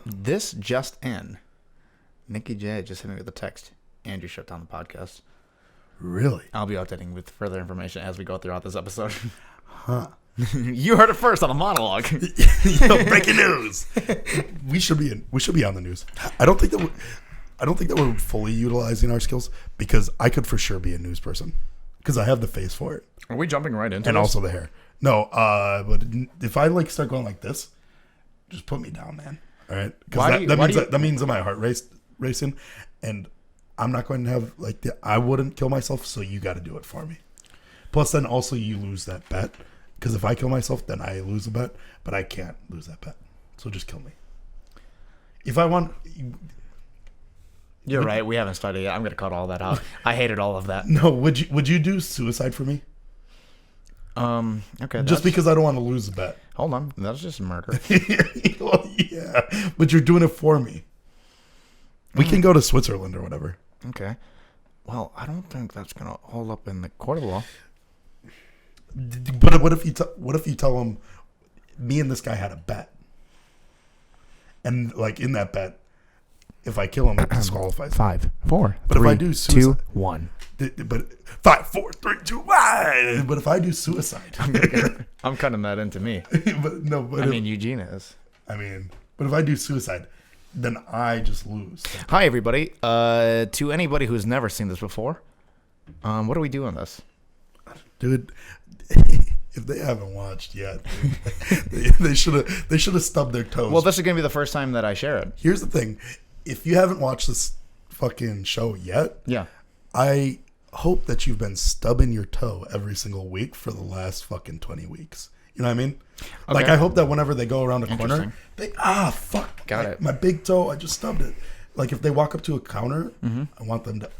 This just in. Nikki J just hit me with a text. Andrew shut down the podcast. Really? I'll be updating with further information as we go throughout this episode. Huh. You heard it first on a monologue. Yo, breaking news. We should be on the news. I don't think that we're fully utilizing our skills because I could for sure be a news person because I have the face for it Are we jumping right into and this? also the hair. No, but if I start going like this, just put me down, man. All right, because that means that my heart racing, and I'm not going to have I wouldn't kill myself, so you got to do it for me. Plus, then also you lose that bet because if I kill myself, then I lose the bet, but I can't lose that bet, so just kill me. If I want. You're right. We haven't started yet. I'm going to cut all that out. I hated all of that. No, would you do suicide for me? Okay. Just because I don't want to lose the bet. Hold on. That's just murder. Well, yeah, but you're doing it for me. We can go to Switzerland or whatever. Okay. Well, I don't think that's going to hold up in the court of law. But what if you tell him, me and this guy had a bet, and in that bet, if I kill him, it disqualifies. 5, 4, But 3, if I do suicide, 2, 1. But 5, 4, 3, 2, 1. But if I do suicide, I'm cutting that into me. Eugene is. But if I do suicide, then I just lose. Hi, everybody. To anybody who's never seen this before, what are we doing this? Dude, if they haven't watched yet, they should have stubbed their toes. Well, this is going to be the first time that I share it. Here's the thing. If you haven't watched this fucking show yet, Yeah. I hope that you've been stubbing your toe every single week for the last fucking 20 weeks. You know what I mean? Okay. I hope that whenever they go around a corner, Interesting. fuck. Got it. My big toe, I just stubbed it. If they walk up to a counter, I want them to,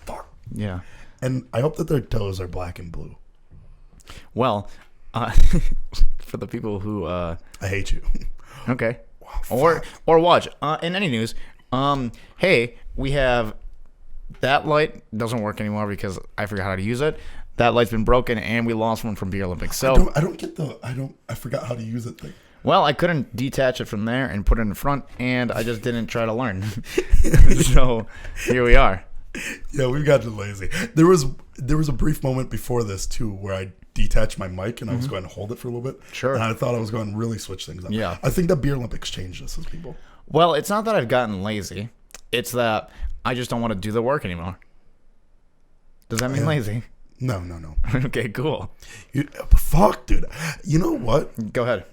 fuck. Yeah. And I hope that their toes are black and blue. Well, for the people who... I hate you. Okay. Wow, Or watch. In any news, hey, we have... That light doesn't work anymore because I forgot how to use it. That light's been broken, and we lost one from Beer Olympics. So I don't get I forgot how to use it thing. Well, I couldn't detach it from there and put it in front, and I just didn't try to learn. So here we are. Yeah, we got too lazy. There was a brief moment before this too where I detached my mic and I was going to hold it for a little bit. Sure. And I thought I was going to really switch things up. Yeah. I think that Beer Olympics changed us as people. Well, it's not that I've gotten lazy. It's that I just don't want to do the work anymore. Does that mean lazy? No. Okay, cool. Fuck, dude. You know what? Go ahead.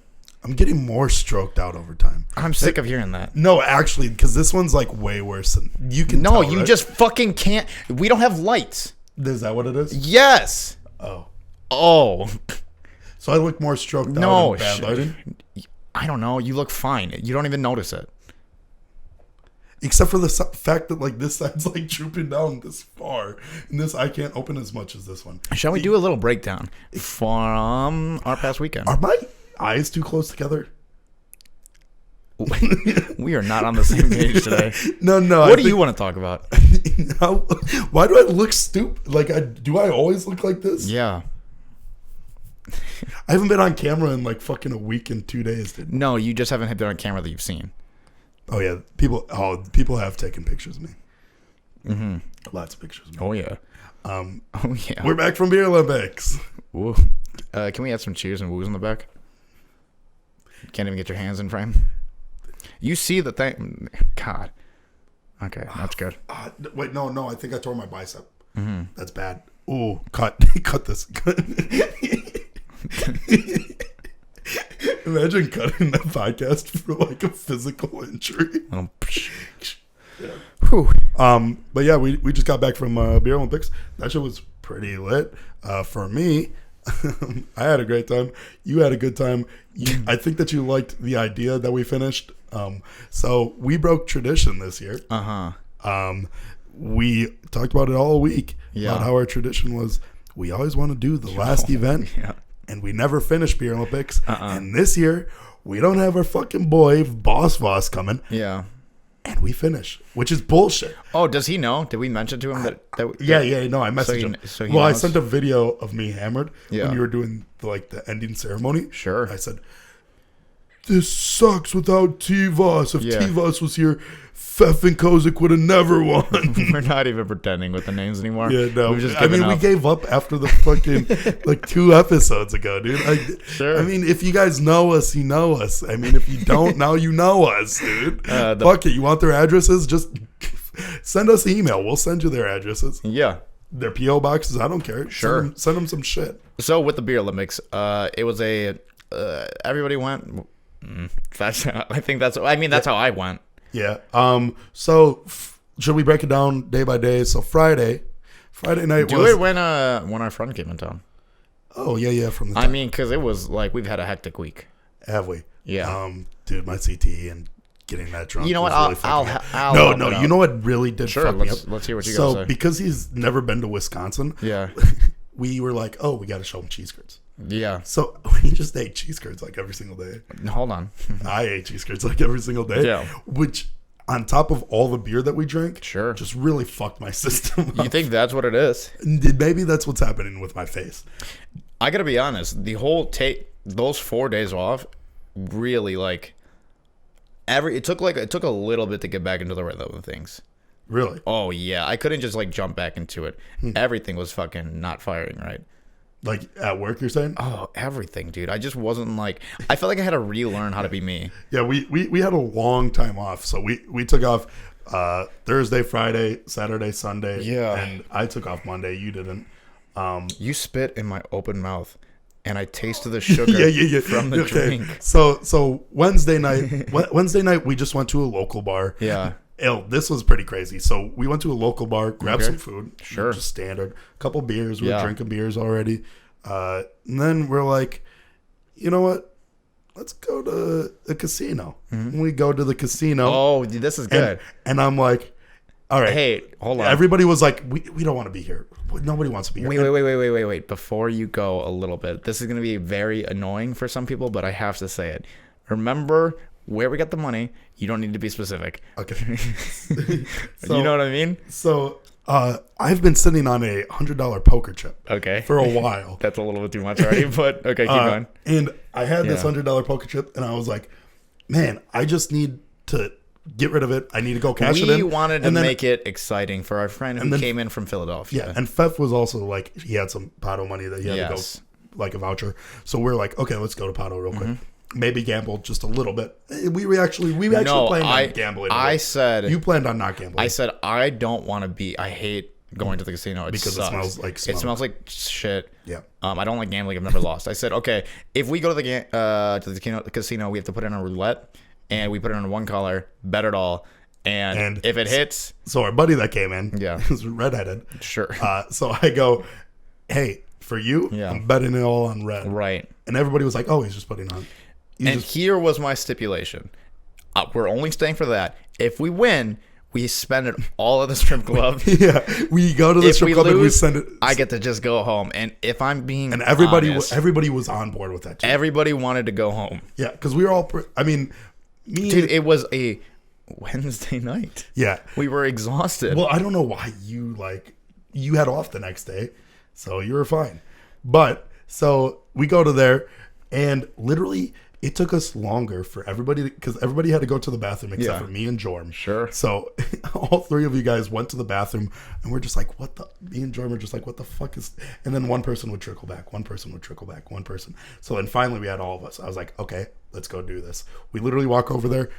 I'm getting more stroked out over time. I'm sick of hearing that. No, actually, because this one's way worse than you can. No, tell, you right? just fucking can't. We don't have lights. Is that what it is? Yes. Oh. So I look more stroked No. out and bad lighting? I don't know. You look fine. You don't even notice it. Except for the fact that this side's drooping down this far, and this I can't open as much as this one. Shall we do a little breakdown from our past weekend? Are my eyes too close together? We are not on the same page today. No. What do you want to talk about? Why do I look stupid? Do I always look like this? Yeah. I haven't been on camera in fucking a week and 2 days, dude. No, you just haven't been on camera that you've seen. Oh yeah, people have taken pictures of me. Mm-hmm. Lots of pictures of me. Oh yeah. Oh yeah. We're back from Beer Olympics. Woo. Can we add some cheers and woos in the back? Can't even get your hands in frame. You see the thing? God. Okay, that's good. Wait, no. I think I tore my bicep. Mm-hmm. That's bad. Ooh, cut this. Imagine cutting that podcast for a physical injury. Yeah. Whew. But yeah, we just got back from Beer Olympics. That shit was pretty lit. For me, I had a great time. You had a good time. I think that you liked the idea that we finished. So we broke tradition this year. We talked about it all week. Yeah. About how our tradition was we always want to do the last event. Yeah. And we never finished Beer Olympics. And this year, we don't have our fucking boy, Boss Voss, coming. Yeah. And we finish, which is bullshit. Oh, does he know? Did we mention to him that Yeah, no, I messaged him. So he well, knows? I sent a video of me hammered Yeah. when you were doing the ending ceremony. Sure. I said, this sucks without T-Voss. If Yeah. T-Voss was here, Fef and Kozik would have never won. We're not even pretending with the names anymore. Yeah, no. We've just I mean, given we up. gave up after the fucking like 2 episodes ago, dude. Sure. I mean, if you guys know us, you know us. I mean, if you don't, now you know us, dude. Fuck it. You want their addresses? Just send us an email. We'll send you their addresses. Yeah. Their P.O. boxes. I don't care. Sure. Send them some shit. So with the Beer Olympics, it was everybody went. I think that's how I went. Yeah. So should we break it down day by day? So Friday night Do was. it when our friend came in town. Oh yeah. From the. I mean, because it was like we've had a hectic week. Have we? Yeah. Dude, my CTE and getting that drunk. You know what? Was really I'll no. You know what really did Sure. fuck me up? Let's hear what you got to say. So because he's never been to Wisconsin, Yeah. we were like, oh, we got to show him cheese curds. Yeah. So we just ate cheese curds like every single day. Hold on. I ate cheese curds like every single day. Yeah. Which, on top of all the beer that we drank, Sure. just really fucked my system up. You think that's what it is? Maybe that's what's happening with my face. I gotta be honest. The whole those 4 days off, really like. It took a little bit to get back into the rhythm of things. Really? Oh yeah, I couldn't just like jump back into it. Everything was fucking not firing right. Like at work, you're saying? Oh, everything, dude. I just wasn't like. I felt like I had to relearn how to be me. Yeah, we had a long time off, so we took off Thursday, Friday, Saturday, Sunday. Yeah. And I took off Monday. You didn't. You spit in my open mouth, and I tasted the sugar from the drink. So Wednesday night we just went to a local bar. Yeah. This was pretty crazy. So we went to a local bar, grabbed some food. Sure. Just standard. A couple beers. We were drinking beers already. And then we're like, you know what? Let's go to the casino. Mm-hmm. We go to the casino. Oh, dude, this is good. And I'm like, all right. Hey, hold on. Everybody was like, we don't want to be here. Nobody wants to be here. Wait. Before you go a little bit, this is going to be very annoying for some people, but I have to say it. Remember where we got the money. You don't need to be specific. Okay. You know what I mean? So I've been sitting on a $100 poker chip. Okay. For a while. That's a little bit too much already, but okay, keep going. And I had this $100 poker chip, and I was like, man, I just need to get rid of it. I need to go cash it in. We wanted to make it exciting for our friend who came in from Philadelphia. Yeah, and Fef was also like, he had some Pato money that he had to go, like a voucher. So we're like, okay, let's go to Pato real quick. Maybe gamble just a little bit. We actually planned on gambling. You planned on not gambling. I said I don't want to be. I hate going to the casino because it smells like smoke. It smells like shit. Yeah. I don't like gambling. I've never lost. I said, okay, if we go to the casino, we have to put in a roulette, and we put it on one color, bet it all, and if it hits. So our buddy that came in, is redheaded. Sure. So I go, hey, for you, I'm betting it all on red. Right. And everybody was like, oh, he's just putting on. Here was my stipulation. We're only staying for that. If we win, we spend it all at the strip club. Yeah, we go to the strip club and we send it. I get to just go home. And if I'm being everybody honest, was on board with that too. Everybody wanted to go home. Yeah, because we were all. Dude, it was a Wednesday night. Yeah, we were exhausted. Well, I don't know why you had off the next day, so you were fine. But so we go to there, and literally. It took us longer for everybody because everybody had to go to the bathroom except for me and Jorm. Sure. So all three of you guys went to the bathroom, and we're just like, me and Jorm are just like, what the fuck is, and then one person would trickle back, one person. So then finally we had all of us. I was like, okay, let's go do this. We literally walk over there.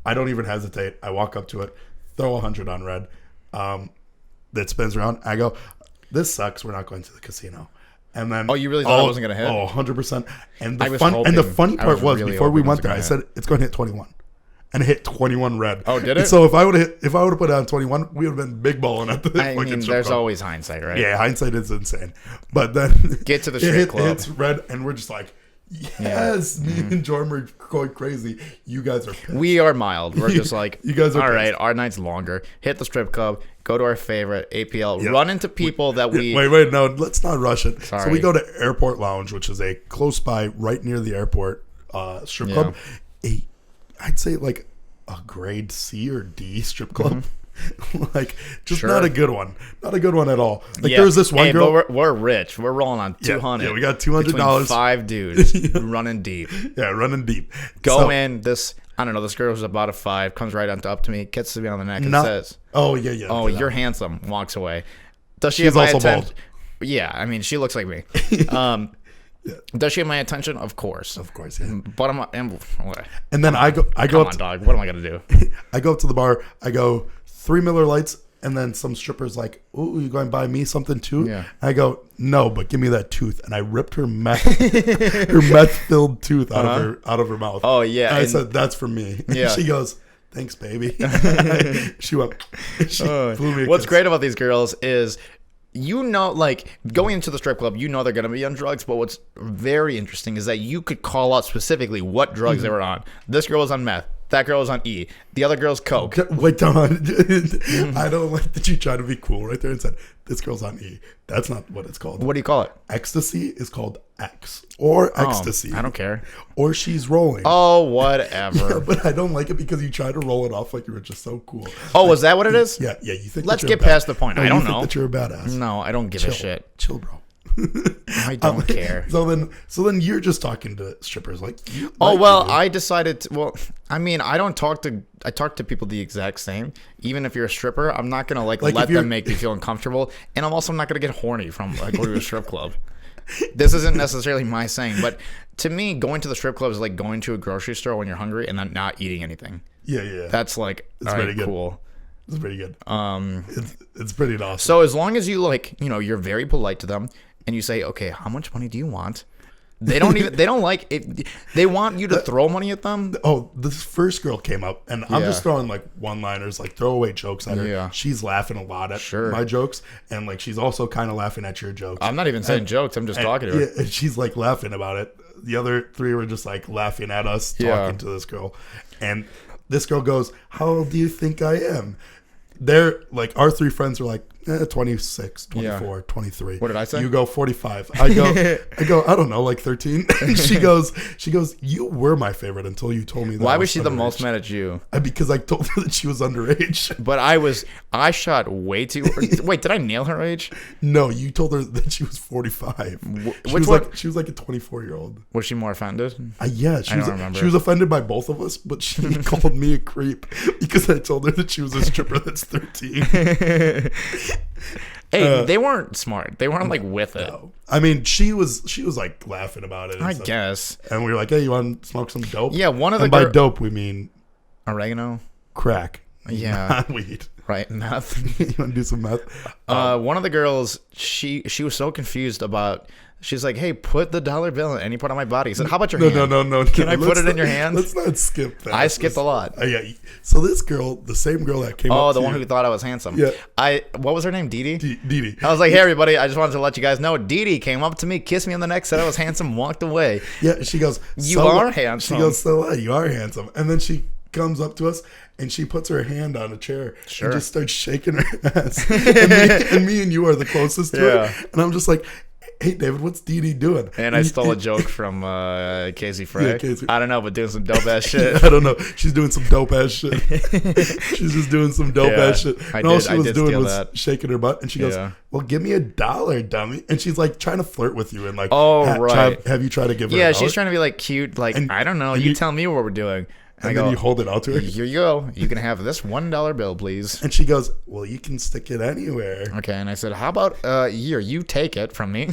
I don't even hesitate. I walk up to it, throw 100 on red. That spins around. I go, this sucks. We're not going to the casino. And then, you really thought it wasn't going to hit? 100%. And the funny part was really before we went there, I said it's going to hit 21, and it hit 21 red. Oh, did it? And so if I would have put it on 21, we would have been big balling at the. There's always hindsight, right? Yeah, hindsight is insane. But then get to the strip club. It hits red, and we're just like, yes, me and Jorm are going crazy. You guys are pissed. We are mild. We're just like, you guys are all pissed. right, our night's longer. Hit the strip club, go to our favorite APL, run into people that we... Wait, no, let's not rush it. Sorry. So we go to Airport Lounge, which is a close by, right near the airport strip club. I'd say like a grade C or D strip club. Like, just not a good one. Not a good one at all. Like, Yeah. there was this one girl. But we're rich. We're rolling on 200. Yeah, we got $200. 5 dudes running deep. Yeah, running deep. In this. I don't know. This girl who's about a 5 comes right up to me, kisses me on the neck, and says, "Oh yeah. Oh, you're handsome." Walks away. Does she She's have my also attention? bald. Yeah, I mean, she looks like me. Does she have my attention? Of course. Yeah. But And then I go come up on, dog. What am I gonna do? I go up to the bar. I go 3 Miller Lights, and then some strippers like, "Ooh, you going to buy me something too?" Yeah. I go, "No, but give me that tooth." And I ripped her meth filled tooth out of her mouth. Oh yeah. And I said, "That's for me." Yeah. She goes, "Thanks, baby." She went. She blew me a What's kiss. great about these girls is, like, going into the strip club, they're going to be on drugs, but what's very interesting is that you could call out specifically what drugs they were on. This girl was on meth. That girl was on E. The other girl's coke. Wait, Don. I don't like that you try to be cool right there and said, "This girl's on E." That's not what it's called. What do you call it? Ecstasy is called X or ecstasy. I don't care. Or she's rolling. Oh, whatever. Yeah, but I don't like it because you try to roll it off like you were just so cool. Oh, was that what it is? Yeah. You think? Let's get past the point. I don't know. That you're a badass. No, I don't give a shit. Chill, bro. I don't care. So then you're just talking to strippers like. I decided. I don't talk to. I talk to people the exact same. Even if you're a stripper, I'm not gonna let them make me feel uncomfortable, and I'm also not gonna get horny from going to a strip club. This isn't necessarily my saying, but to me, going to the strip club is like going to a grocery store when you're hungry and then not eating anything. Yeah. That's like, it's pretty good. Cool. It's pretty good. It's pretty awesome. So as long as you you're very polite to them and you say, "Okay, how much money do you want?" They don't like it. They want you to throw money at them. Oh, this first girl came up, and I'm just throwing like one-liners, like throwaway jokes at her. Yeah. She's laughing a lot at my jokes, and like she's also kind of laughing at your jokes. I'm not even saying jokes. I'm just talking to her. Yeah, and she's like laughing about it. The other 3 were just like laughing at us talking to this girl, and this girl goes, "How old do you think I am?" They're like, our 3 friends were like, 26, 24, 23. What did I say? You go 45. I go, I don't know, like 13. And she goes, "You were my favorite until you told me that." Why was she the most mad at you? Because I told her that she was underage. But I shot way too. Wait, did I nail her age? No, you told her that she was 45. She was like a 24-year-old. Was she more offended? Yeah, she was offended by both of us, but she called me a creep because I told her that she was a stripper that's 13. Hey, they weren't smart. They weren't like with it. No. I mean, she was like laughing about it. I guess. And we were like, "Hey, you want to smoke some dope?" Yeah, one of the. And by dope we mean oregano, crack. Yeah, not weed. Right, meth. You want to do some meth? One of the girls, she was so confused about. She's like, "Hey, put the dollar bill in any part of my body." I said, "How about your hand?" No. Can I put it in your hand? Let's not skip that. I skipped a lot. Yeah. So this girl, the same girl that came up. Oh, the one who thought I was handsome. Yeah. What was her name? Dee Dee? Dee Dee. I was like, "Hey, everybody, I just wanted to let you guys know Dee Dee came up to me, kissed me on the neck, said I was handsome, walked away." Yeah, she goes, "You are handsome." She goes, "So what? You are handsome." And then she comes up to us and she puts her hand on a chair and just starts shaking her ass. and me and you are the closest to her. And I'm just like, "Hey, David, what's Dee Dee doing?" And I stole a joke from Casey Frey. Yeah, Casey. I don't know, but doing some dope ass shit. I don't know. She's doing some dope ass shit. She's just doing some dope ass shit. And all she was doing was shaking her butt. And she goes, "Well, give me $1, dummy." And she's like trying to flirt with you and like, have you tried to give her? Yeah, she's trying to be like cute. Like, and, I don't know. You tell me what we're doing. And then you hold it out to her. Here you go. You can have this $1 bill, please. And she goes, "Well, you can stick it anywhere." Okay. And I said, "How about here? You take it from me."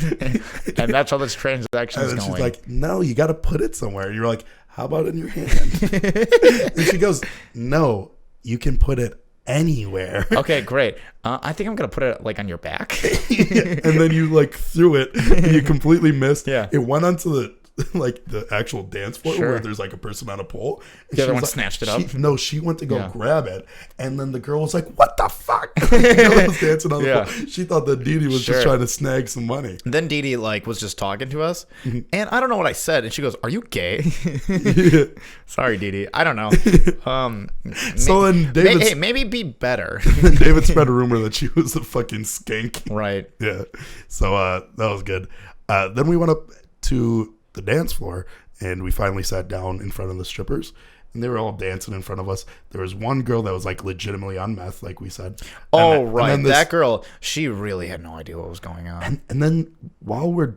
And that's how this transaction is going. She's like, "No, you got to put it somewhere." And you're like, "How about in your hand?" And she goes, "No, you can put it anywhere." Okay, great. I think I'm gonna put it like on your back. And then you like threw it. And you completely missed. Yeah. It went onto the actual dance floor where there's like a person on a pole. And the other one snatched it up. She went to go grab it, and then the girl was like, "What the fuck?" The girl was dancing on the pole. She thought that Dee Dee was just trying to snag some money. And then Dee Dee like was just talking to us, and I don't know what I said, and she goes, "Are you gay?" Sorry, Dee Dee. I don't know. So then David, maybe be better. David spread a rumor that she was a fucking skank. Right. Yeah. So that was good. Then we went up to the dance floor and we finally sat down in front of the strippers, and they were all dancing in front of us. There was one girl that was like legitimately on meth, like we said. Oh, right. That girl, she really had no idea what was going on. And then while we're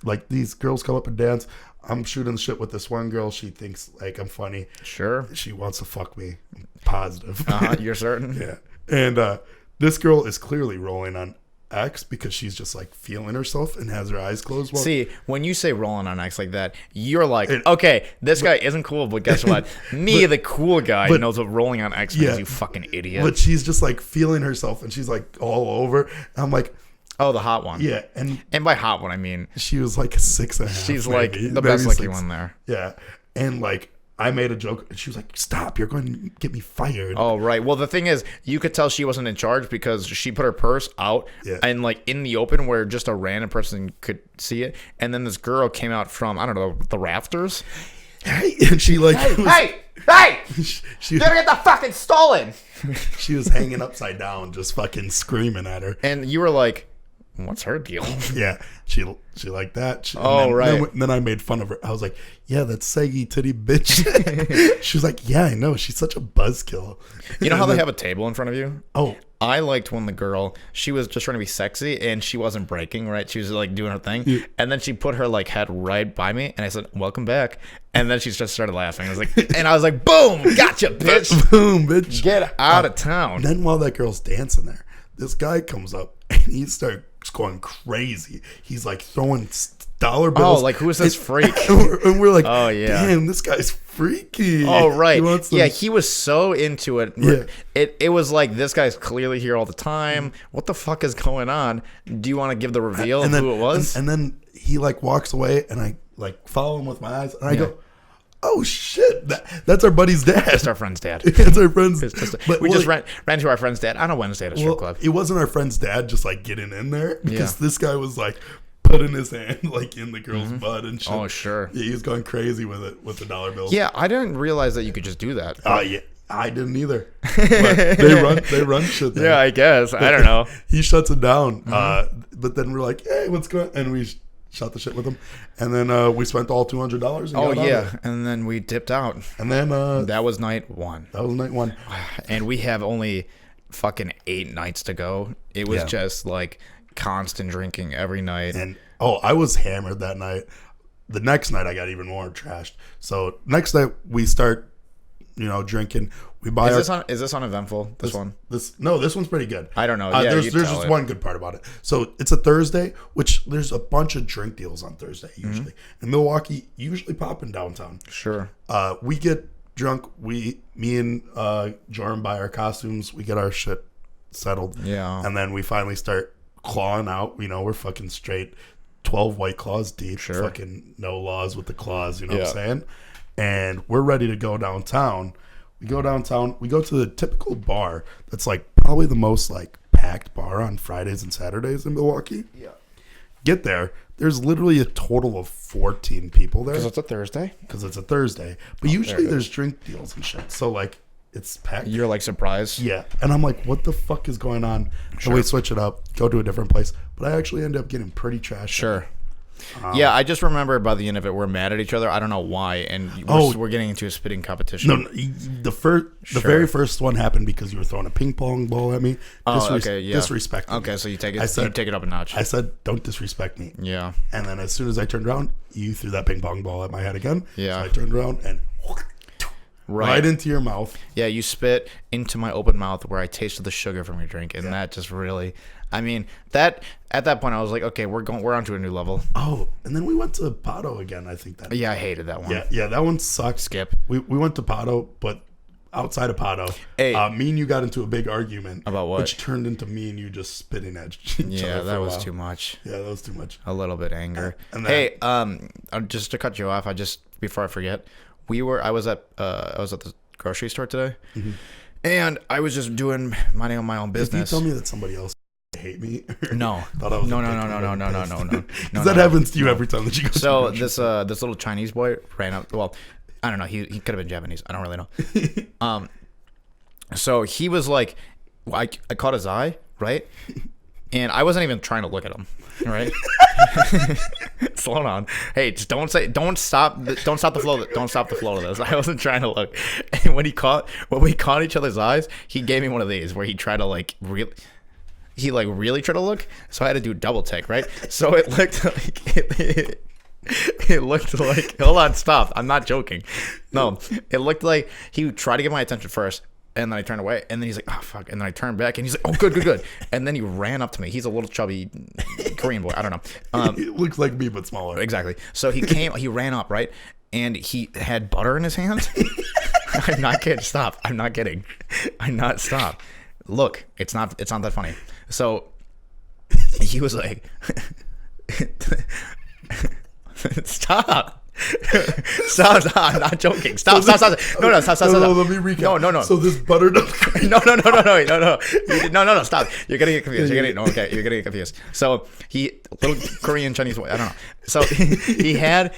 like these girls come up and dance, I'm shooting shit with this one girl. She thinks like I'm funny. Sure. She wants to fuck me. Positive. You're certain? Yeah. And this girl is clearly rolling on X because she's just like feeling herself and has her eyes closed. See, when you say rolling on X like that, you're like, okay, this guy isn't cool, but guess what? The cool guy, knows what rolling on X means, you fucking idiot. But she's just like feeling herself and she's like all over. And I'm like, oh, the hot one. Yeah. And by hot one, I mean, she was like a 6.5. She's like the best looking one there. Yeah. And like, I made a joke, and she was like, stop, you're going to get me fired. Oh, right. Well, the thing is, you could tell she wasn't in charge because she put her purse out and, like, in the open where just a random person could see it. And then this girl came out from, I don't know, the rafters. Hey! And she, like... Hey! You're going to get the fucking stolen! She was hanging upside down, just fucking screaming at her. And you were like... What's her deal? Yeah, she liked that. Then I made fun of her. I was like, "Yeah, that's saggy titty bitch." She was like, "Yeah, I know. She's such a buzzkill." You know how they have a table in front of you? Oh, I liked when the girl, she was just trying to be sexy and she wasn't breaking, right? She was like doing her thing, and then she put her like head right by me, and I said, "Welcome back." And then she just started laughing. I was like, "Boom, gotcha, bitch! Boom, bitch! Get out of town!" And then while that girl's dancing there, this guy comes up and he starts going crazy. He's like throwing dollar bills. Oh, like who is this freak? And we're like, oh yeah, damn, this guy's freaky. Oh right, he was so into it. Yeah, it was like this guy's clearly here all the time. What the fuck is going on? Do you want to give the reveal of who it was? And then he like walks away, and I like follow him with my eyes, and I go, oh shit, that's our buddy's dad. It's our friend's dad. It's our friend's. We just ran to our friend's dad on a Wednesday at a strip club. It wasn't our friend's dad just like getting in there because this guy was like putting his hand like in the girl's butt and shit. Oh sure. Yeah, he was going crazy with it with the dollar bills. Yeah, I didn't realize that you could just do that. Yeah, I didn't either. But they run shit there. Yeah, I guess. I don't know. He shuts it down. But then we're like, hey, what's going on? And we shot the shit with him, and then we spent all $200. Oh yeah, and then we dipped out, and then that was night one. And we have only fucking 8 nights to go. It was just like constant drinking every night. And I was hammered that night. The next night I got even more trashed. So next night we start, drinking. We buy. Is this uneventful? This one? This one's pretty good. I don't know. There's just one good part about it. So it's a Thursday, which there's a bunch of drink deals on Thursday usually. In Milwaukee, usually popping downtown. Sure. We get drunk. Me and Jordan buy our costumes. We get our shit settled. Yeah. And then we finally start clawing out. We're fucking straight 12 White Claws deep. Sure. Fucking no laws with the claws. You know what I'm saying? And we're ready to go downtown. We go downtown. We go to the typical bar that's like probably the most like packed bar on Fridays and Saturdays in Milwaukee. Yeah. Get there. There's literally a total of 14 people there. Because it's a Thursday? But usually there's drink deals and shit. So like it's packed. You're like surprised? Yeah. And I'm like, what the fuck is going on? So we switch it up, go to a different place. But I actually end up getting pretty trashed. Sure. Yeah, I just remember by the end of it, we're mad at each other. I don't know why, and we're getting into a spitting competition. No, the very first one happened because you were throwing a ping pong ball at me. Disrespecting. Okay, so you take it up a notch. I said, don't disrespect me. Yeah. And then as soon as I turned around, you threw that ping pong ball at my head again. Yeah. So I turned around and right into your mouth. Yeah, you spit into my open mouth where I tasted the sugar from your drink, and that just really. I mean, that at that point I was like, okay, we're on to a new level. Oh, and then we went to Pato again. I think that. Yeah, I hated that one. Yeah, that one sucked. Skip. We went to Pato, but outside of Pato, me and you got into a big argument about what, which turned into me and you just spitting at each other. Yeah, that was too much. Yeah, that was too much. A little bit anger. Hey, just to cut you off, before I forget, I was at the grocery store today, and I was just minding my own business. If you tell me that somebody else hate me? No. No. Because that happens to you every time that you go. So this little Chinese boy ran up. Well, I don't know. He could have been Japanese. I don't really know. So he was like, I caught his eye, right? And I wasn't even trying to look at him, right? slow down. Hey, just don't stop the flow. Don't stop the flow of this. I wasn't trying to look. And when we caught each other's eyes, he gave me one of these where he tried to like really. He like really tried to look, so I had to do a double take, right? So it looked like it looked like. Hold on, stop! I'm not joking. No, it looked like he tried to get my attention first, and then I turned away, and then he's like, "Oh fuck!" And then I turned back, and he's like, "Oh, good." And then he ran up to me. He's a little chubby Korean boy. I don't know. It looks like me but smaller. Exactly. So he ran up, right, and he had butter in his hands. I'm not kidding. Stop! I'm not kidding. Stop. Look, it's not that funny. So he was like, stop. I'm not joking. Stop. No, stop. No, let me recap. No. So this buttered up. No. Stop. You're gonna get confused. You're gonna get confused. So little Korean Chinese boy. I don't know. So he had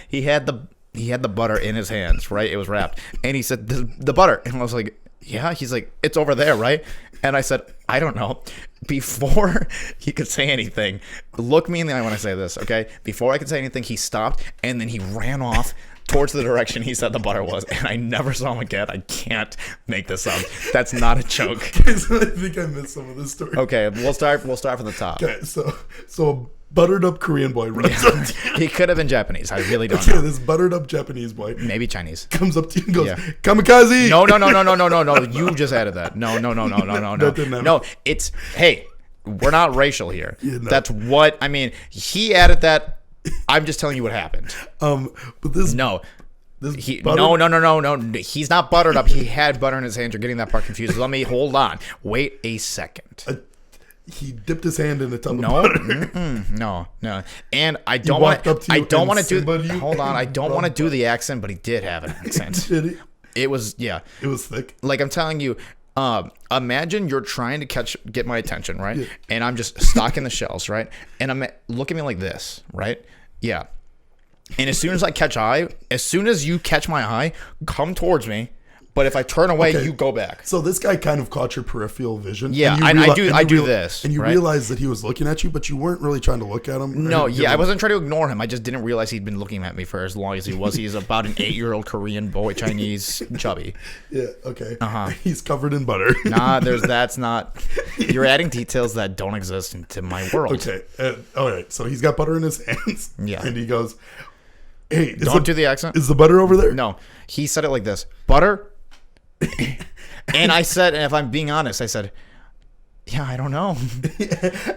the butter in his hands, right? It was wrapped, and he said the butter, and I was like, yeah. He's like, it's over there, right? And I said, I don't know. Before he could say anything, look me in the eye when I say this, okay? Before I could say anything, he stopped, and then he ran off towards the direction he said the butter was, and I never saw him again. I can't make this up. That's not a joke. I think I missed some of this story. Okay, we'll start from the top. Okay, so buttered up Korean boy runs up to you. He could have been Japanese. I really don't know. This buttered up Japanese boy, maybe Chinese, comes up to you and goes, "Kamikaze!" No. You just added that. No. No, it's hey, we're not racial here. Yeah, no. That's what I mean. He added that. I'm just telling you what happened. But this no. No. He's not buttered up. He had butter in his hand. You're getting that part confused. Let me hold on. Wait a second. He dipped his hand in a tub of butter. No. And I don't want to do. Hold on. I don't want to do the accent, but he did have an accent. Did he? It was It was thick. Like I'm telling you. Imagine you're trying to get my attention, right? Yeah. And I'm just stocking the shelves, right? And look at me like this, right? Yeah. And as soon as you catch my eye, come towards me. But if I turn away, you go back. So this guy kind of caught your peripheral vision. Yeah, I do this. And you realized that he was looking at you, but you weren't really trying to look at him. No, I wasn't trying to ignore him. I just didn't realize he'd been looking at me for as long as he was. He's about an 8-year-old Korean boy, Chinese, chubby. Yeah, okay. Uh-huh. He's covered in butter. Nah, that's not... You're adding details that don't exist into my world. Okay, all right. So he's got butter in his hands. Yeah. And he goes, hey... Don't do the accent. Is the butter over there? No. He said it like this. Butter... And I said, and if I'm being honest, I said, yeah, I don't know.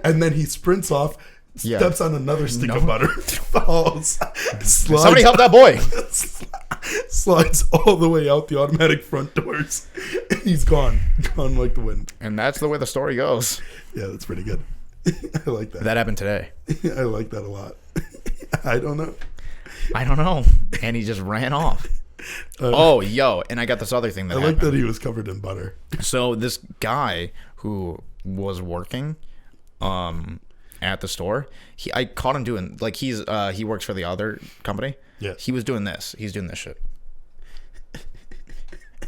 And then he sprints off, steps on another stick of butter, falls, somebody help that boy. Slides all the way out the automatic front doors. And he's gone like the wind. And that's the way the story goes. Yeah, that's pretty good. I like that. That happened today. I like that a lot. I don't know. And he just ran off. And I got this other thing that happened. I like that he was covered in butter. So this guy who was working at the store, I caught him doing, like, he works for the other company. Yeah. He was doing this. He's doing this shit.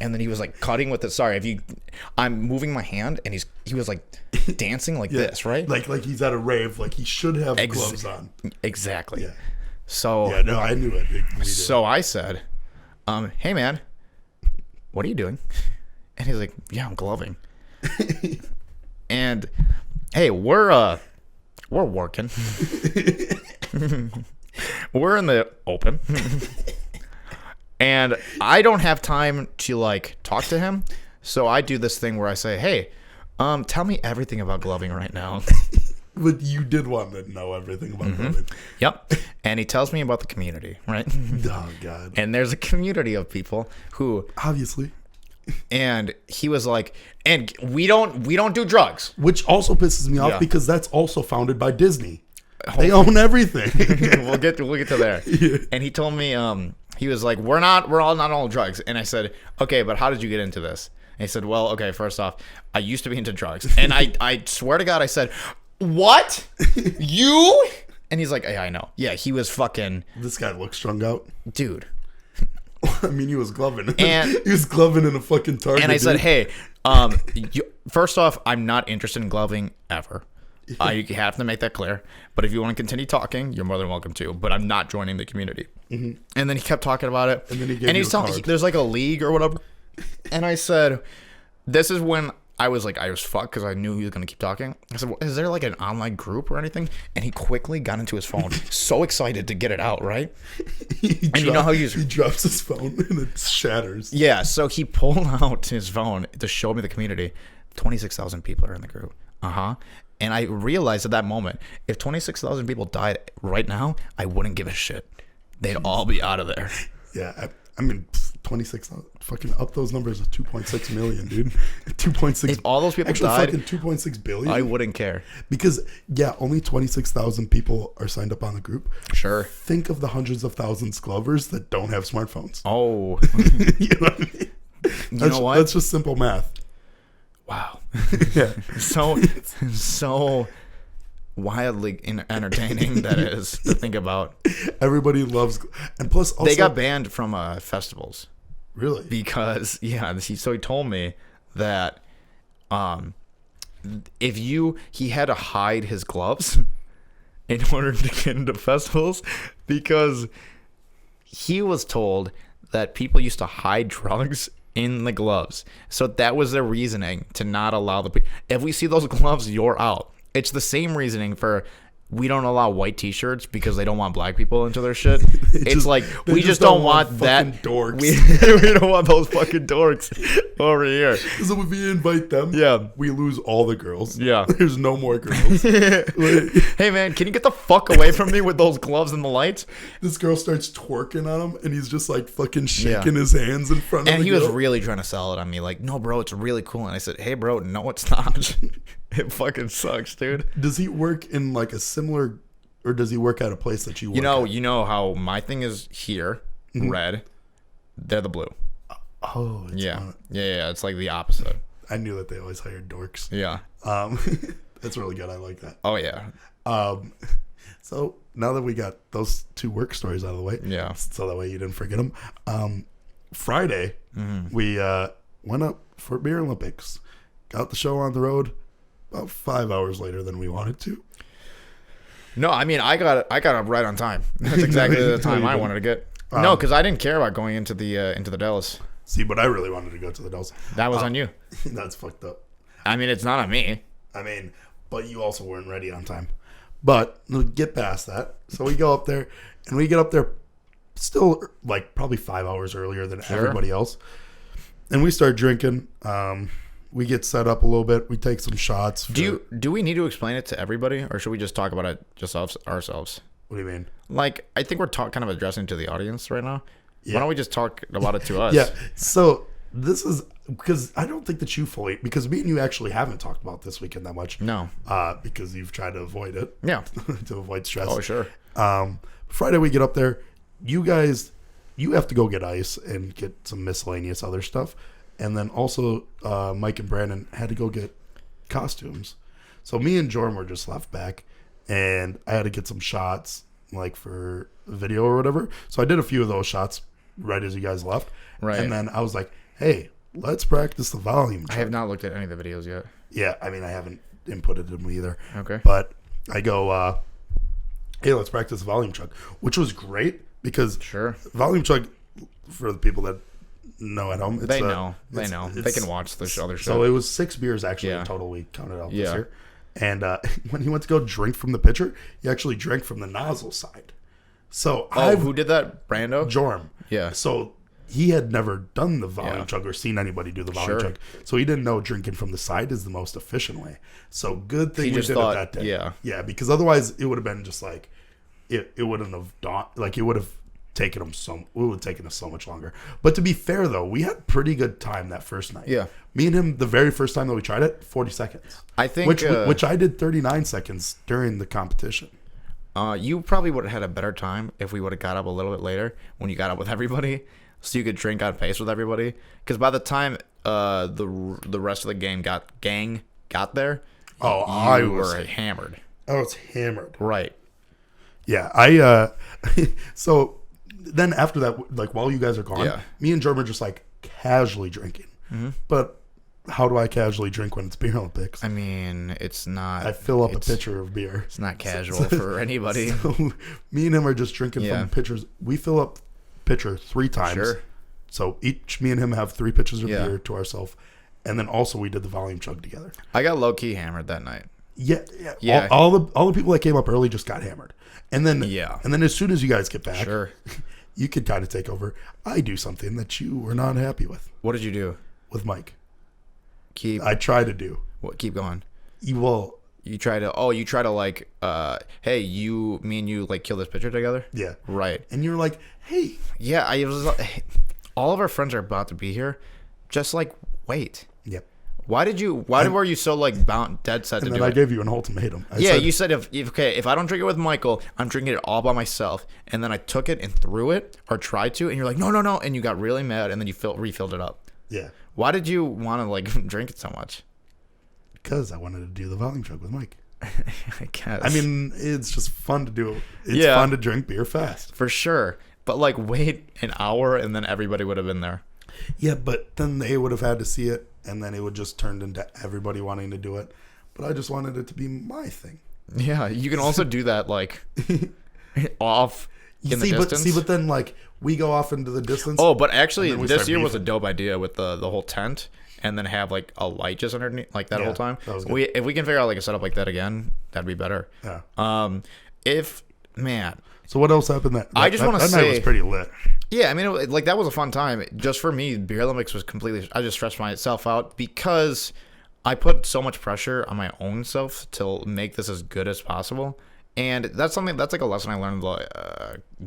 And then he was like cutting with it. I'm moving my hand, and he was like dancing like this, right? Like he's at a rave. Like he should have gloves on. Exactly. Yeah. So yeah, no, I knew it. So I said, hey man, what are you doing? And he's like, yeah, I'm gloving. And hey, we're working. We're in the open. And I don't have time to like talk to him. So I do this thing where I say, hey, tell me everything about gloving right now. But you did want to know everything about gloving. Yep. And he tells me about the community, right? Oh God. And there's a community of people who obviously. And he was like, and we don't do drugs. Which also pisses me off because that's also founded by Disney. They own everything. We'll get to there. Yeah. And he told me, he was like, we're all not all drugs. And I said, okay, but how did you get into this? And he said, well, okay, first off, I used to be into drugs. And I swear to God, I said, what? You? And he's like, yeah, I know. Yeah, he was fucking... This guy looks strung out. Dude. I mean, he was gloving. And he was gloving in a fucking Target. And I said, hey, first off, I'm not interested in gloving ever. I have to make that clear. But if you want to continue talking, you're more than welcome to. But I'm not joining the community. And then he kept talking about it. And then he gave you a card. There's like a league or whatever. And I said, this is when I was fucked because I knew he was going to keep talking. I said, well, is there like an online group or anything? And he quickly got into his phone, so excited to get it out, right? You know how he drops his phone and it shatters. Yeah, so he pulled out his phone to show me the community. 26,000 people are in the group. And I realized at that moment, if 26,000 people died right now, I wouldn't give a shit. They'd all be out of there. Yeah, I mean, 26,000. Fucking up those numbers to 2.6 million, dude. 2.6. If all those people actually died, fucking 2.6 billion. I wouldn't care. Because only 26,000 people are signed up on the group. Sure. Think of the hundreds of thousands Glovers that don't have smartphones. Oh. You know what I mean? You know what? That's just simple math. Wow. Yeah. So wildly entertaining that is to think about. Everybody loves, and plus also, they got banned from festivals. Really? Because he told me that he had to hide his gloves in order to get into festivals because he was told that people used to hide drugs in the gloves. So that was their reasoning to not allow if we see those gloves, you're out. It's the same reasoning for we don't allow white t-shirts because they don't want black people into their shit. It's like we just don't want that dorks. We don't want those fucking dorks over here. So if we invite them, we lose all the girls. Yeah. There's no more girls. Hey man, can you get the fuck away from me with those gloves and the lights? This girl starts twerking on him and he's just like fucking shaking his hands in front of And the he girl. was really trying to sell it on me. Like, no bro, it's really cool. And I said, hey bro, no it's not. It fucking sucks, dude. Does he work in like a similar, or does he work at a place that you work at? You know how my thing is here, red. They're the blue. Oh, yeah. It's like the opposite. I knew that they always hired dorks. Yeah. That's really good. I like that. Oh yeah. So now that we got those two work stories out of the way, so that way you didn't forget them. Friday, we went up for Beer Olympics. Got the show on the road about 5 hours later than we wanted to. No, I mean I got up right on time. That's exactly the time I wanted to get. No, because I didn't care about going into the Dallas. See, but I really wanted to go to the Dallas. That was on you. That's fucked up. I mean, it's not on me. I mean, but you also weren't ready on time. But we'll get past that. So we go up there, and we get up there still like probably 5 hours earlier than everybody else. And we start drinking. We get set up a little bit. We take some shots. Do we need to explain it to everybody, or should we just talk about it just ourselves? What do you mean? Like, I think we're kind of addressing to the audience right now. Yeah. Why don't we just talk about it to us? Yeah. So this is because I don't think that you fully, because me and you actually haven't talked about this weekend that much. No. Because you've tried to avoid it. Yeah. To avoid stress. Oh, sure. Friday we get up there. You have to go get ice and get some miscellaneous other stuff. And then also Mike and Brandon had to go get costumes. So me and Jordan were just left back. And I had to get some shots like for video or whatever. So I did a few of those shots right as you guys left. Right. And then I was like, hey, let's practice the volume chug. I have not looked at any of the videos yet. Yeah, I mean, I haven't inputted them either. Okay. But I go, hey, let's practice the volume chug, which was great because volume chug, for the people that know at home, they know. They can watch the other show. So it was 6 beers actually in total we counted out this year. And when he went to go drink from the pitcher, he actually drank from the nozzle side. So who did that? Brando? Jorm. Yeah. So he had never done the volume chug or seen anybody do the volume chug. So he didn't know drinking from the side is the most efficient way. So good thing we did it that day. Yeah. Yeah, because otherwise it would have been just like, it wouldn't have it would have taken us so much longer. But to be fair though, we had pretty good time that first night. Yeah. Me and him, the very first time that we tried it, 40 seconds. I think which I did 39 seconds during the competition. You probably would have had a better time if we would have got up a little bit later when you got up with everybody, so you could drink on pace with everybody. Because by the time the rest of the gang got there, you were hammered. I was hammered. Right. Yeah, so then after that, like while you guys are gone, me and Jerm are just like casually drinking. Mm-hmm. But how do I casually drink when it's beer Olympics? I mean, it's not. I fill up a pitcher of beer. It's not casual for anybody. So me and him are just drinking from pitchers. We fill up pitcher 3 times. Sure. So me and him have 3 pitchers of beer to ourselves. And then also we did the volume chug together. I got low key hammered that night. Yeah. All the people that came up early just got hammered. And then as soon as you guys get back, you could kind of take over. I do something that you were not happy with. What did you do? With Mike. I try to do. What? Keep going. You try to like, hey, me and you like kill this pitcher together? Yeah. Right. And you're like, hey. Yeah, I was like, all of our friends are about to be here. Just like, wait. Yep. Why were you so like dead set to do it? And then I gave you an ultimatum. You said if I don't drink it with Michael, I'm drinking it all by myself. And then I took it and threw it or tried to, and you're like, no, and you got really mad, and then you refilled it up. Yeah. Why did you want to like drink it so much? Because I wanted to do the volume chug with Mike. I guess. I mean, it's just fun to do. It's fun to drink beer fast. For sure. But like wait an hour and then everybody would have been there. Yeah, but then they would have had to see it, and then it would just turn into everybody wanting to do it. But I just wanted it to be my thing. Yeah, you can also do that like off in the distance. But then like we go off into the distance. Oh, but actually this year was a dope idea with the whole tent, and then have like a light just underneath like that whole time. That was good. If we can figure out like a setup like that again, that'd be better. Yeah. So what else happened I just want to say that night was pretty lit. Yeah, I mean, like that was a fun time. Just for me, Beer Olympics was completely. I just stressed myself out because I put so much pressure on my own self to make this as good as possible, and that's like a lesson I learned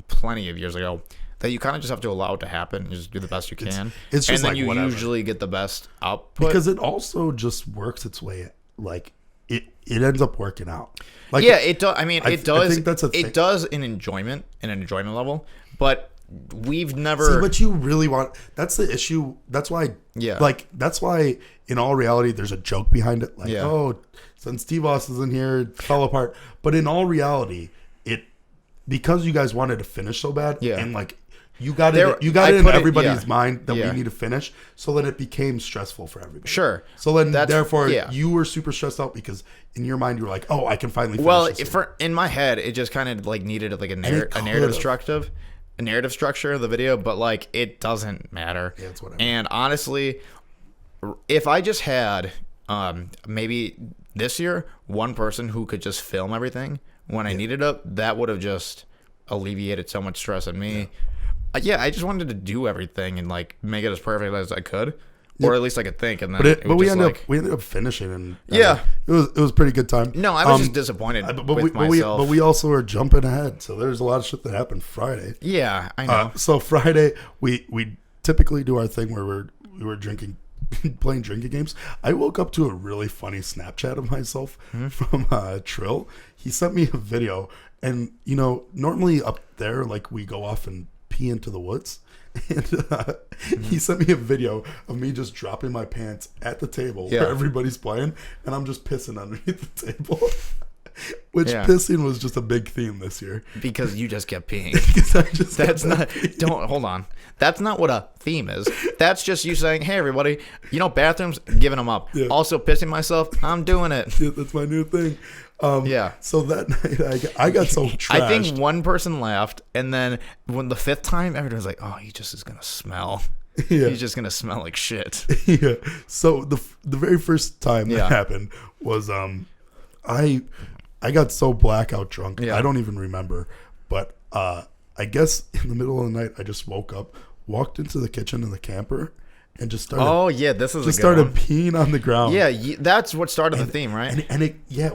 plenty of years ago. That you kind of just have to allow it to happen and just do the best you can. It's just and then like you whatever. Usually get the best output because it also just works its way. Like it ends up working out. Like it does. I mean, it does. I think that's a thing. It does in an enjoyment level, but. We've never. See, but you really want. That's the issue. That's why. Yeah. Like that's why, in all reality, there's a joke behind it. Like, oh, since T-Boss isn't here, it fell apart. But in all reality, because you guys wanted to finish so bad, and like you got it in everybody's mind that we need to finish, so then it became stressful for everybody. Sure. So then, therefore, you were super stressed out because in your mind you were like, oh, I can finally finish this. Well, in my head, it just kind of like needed like a narrative structure of the video, but like it doesn't matter. Yeah, it's whatever. And honestly, if I just had maybe this year one person who could just film everything when I needed it, that would have just alleviated so much stress on me. I just wanted to do everything and like make it as perfect as I could. Or at least I could think, and then we ended up finishing, and it was a pretty good time. No, I was just disappointed with myself. But we also are jumping ahead, so there's a lot of shit that happened Friday. Yeah, I know. So Friday we typically do our thing where we were drinking, playing drinking games. I woke up to a really funny Snapchat of myself from Trill. He sent me a video, and normally up there like we go off and pee into the woods. And he sent me a video of me just dropping my pants at the table where everybody's playing, and I'm just pissing underneath the table. Which pissing was just a big theme this year. Because you just kept peeing. Hold on. That's not what a theme is. That's just you saying, hey, everybody, bathrooms, giving them up. Yeah. Also pissing myself, I'm doing it. Yeah, that's my new thing. So that night I got so trashed. I think one person laughed, and then when the 5th time, everyone was like, oh, he just is going to smell. Yeah. He's just going to smell like shit. Yeah. So the very first time that happened was I got so blackout drunk. I don't even remember. But I guess in the middle of the night, I just woke up, walked into the kitchen in the camper, and just started. Oh yeah, this is just started peeing on the ground. Yeah, that's what started the theme, right?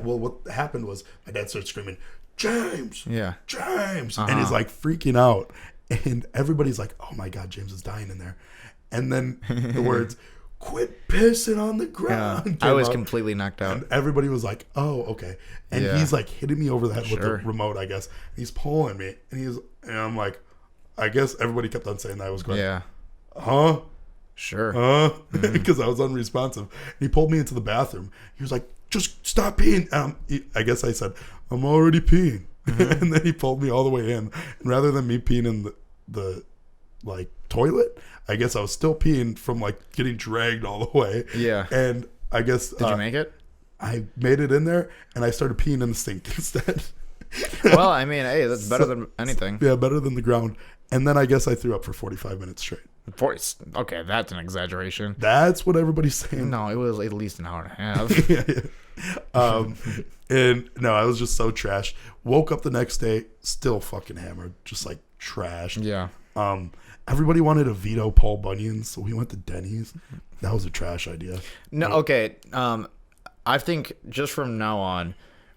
Well, what happened was my dad started screaming, "James, James," Uh-huh. and he's like freaking out, and everybody's like, "Oh my God, James is dying in there," and then the words, "Quit pissing on the ground." I was completely knocked out, and everybody was like, "Oh, okay," and he's like hitting me over the head with the remote, I guess. He's pulling me, and I'm like, I guess everybody kept on saying that. I was going, huh? Sure. Because I was unresponsive. And he pulled me into the bathroom. He was like, just stop peeing. I guess I said, I'm already peeing. And then he pulled me all the way in. And rather than me peeing in the like toilet. I guess I was still peeing from like getting dragged all the way. Yeah. And I guess did you make it? I made it in there, and I started peeing in the sink instead. Well, I mean, hey, that's better than anything. Yeah, better than the ground. And then I guess I threw up for 45 minutes straight. Okay, that's an exaggeration. That's what everybody's saying. No, it was at least an hour and a half. Yeah. And no, I was just so trash. Woke up the next day, still fucking hammered, just like trash. Yeah. Everybody wanted to veto Paul Bunyan, so we went to Denny's. That was a trash idea. No, okay. I think just from now on,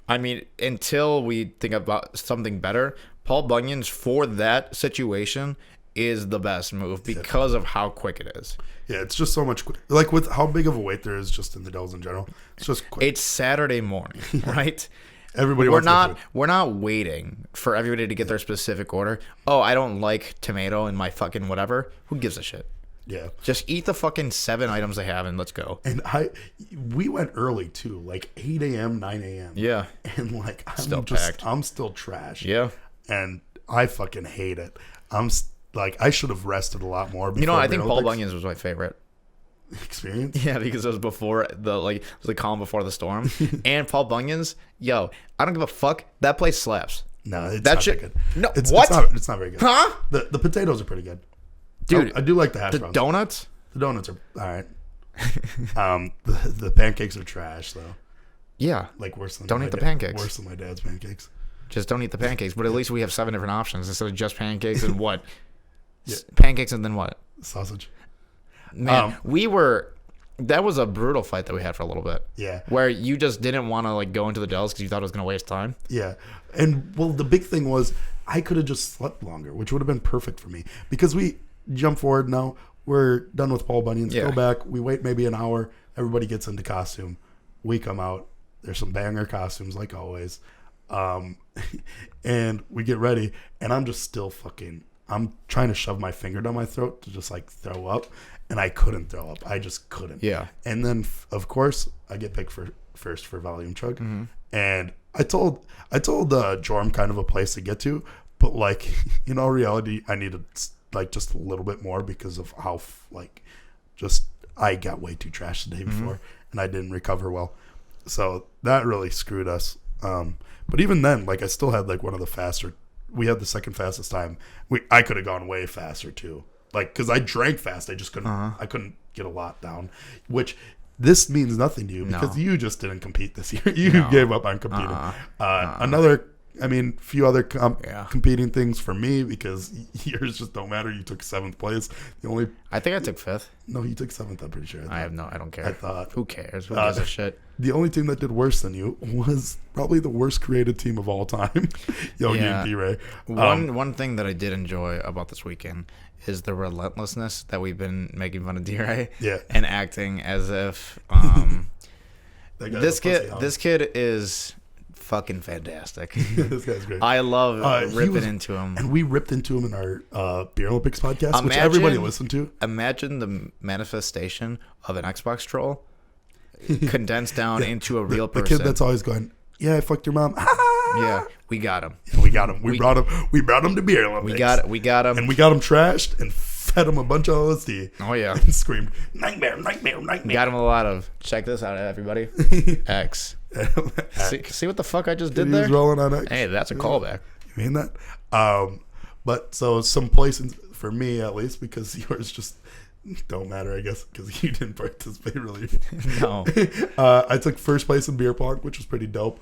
I mean, until we think about something better, Paul Bunyan's for that situation is the best move because of how quick it is. Yeah, it's just so much quick. Like with how big of a wait there is just in the Dells in general. It's just quick. It's Saturday morning, right? Everybody we're not waiting for everybody to get their specific order. Oh, I don't like tomato in my fucking whatever. Who gives a shit? Yeah. Just eat the fucking 7 items they have and let's go. And we went early too, like 8 a.m., 9 a.m. Yeah. And like packed. I'm still trash. Yeah. And I fucking hate it. I should have rested a lot more. You know, I think Paul Bunyan's was my favorite experience. Yeah, because it was before it was the calm before the storm. And Paul Bunyan's, yo, I don't give a fuck. That place slaps. No, it's not very good. No, what? It's not very good. Huh? The potatoes are pretty good. Dude, I do like the hash browns. Donuts? The donuts are all right. The pancakes are trash though. Yeah. Like worse than don't eat the pancakes. Worse than my dad's pancakes. Just don't eat the pancakes. But at least we have 7 different options instead of just pancakes and what? Yeah. Pancakes and then what? Sausage. Man, that was a brutal fight that we had for a little bit. Yeah. Where you just didn't want to like go into the Dells because you thought it was going to waste time. Yeah. And well, the big thing was I could have just slept longer, which would have been perfect for me because we jump forward now. We're done with Paul Bunyan's. Yeah. Go back. We wait maybe an hour. Everybody gets into costume. We come out. There's some banger costumes like always. And we get ready. And I'm just still I'm trying to shove my finger down my throat to just like throw up. And I couldn't throw up. I just couldn't. Yeah. And then, of course, I get picked first for volume chug. Mm-hmm. And I told Jorm kind of a place to get to. But like, in all reality, I needed like just a little bit more because of how I got way too trashed the day before and I didn't recover well. So that really screwed us. But even then, like I still had like one of the faster. We had the second fastest time. I could have gone way faster too. Like because I drank fast, I just couldn't. I couldn't get a lot down. Which this means nothing to you because you just didn't compete this year. You gave up on competing. Few other competing things for me because yours just don't matter. You took 7th place. I think I took 5th. No, you took 7th. I'm pretty sure. I don't care. I thought. Who cares? Who gives a shit? The only team that did worse than you was probably the worst created team of all time, Yogi and D-Ray. One thing that I did enjoy about this weekend is the relentlessness that we've been making fun of D-Ray and acting as if this kid is fucking fantastic. This guy's great. I love ripping into him. And we ripped into him in our Beer Olympics podcast, which everybody listened to. Imagine the manifestation of an Xbox troll condensed down into a real person. The kid that's always going, yeah, I fucked your mom. Yeah, we got him. Yeah, we got him. We brought him to Beer Olympics. We got him. And we got him trashed and fed him a bunch of LSD. Oh, yeah. And screamed, nightmare, nightmare, nightmare. Got him a lot of, check this out, everybody. X. See what the fuck I just did there? He's rolling on X. Hey, that's a callback. You mean that? But so some places, for me at least, because yours just don't matter, I guess, because you didn't participate really. No. I took first place in beer pong, which was pretty dope.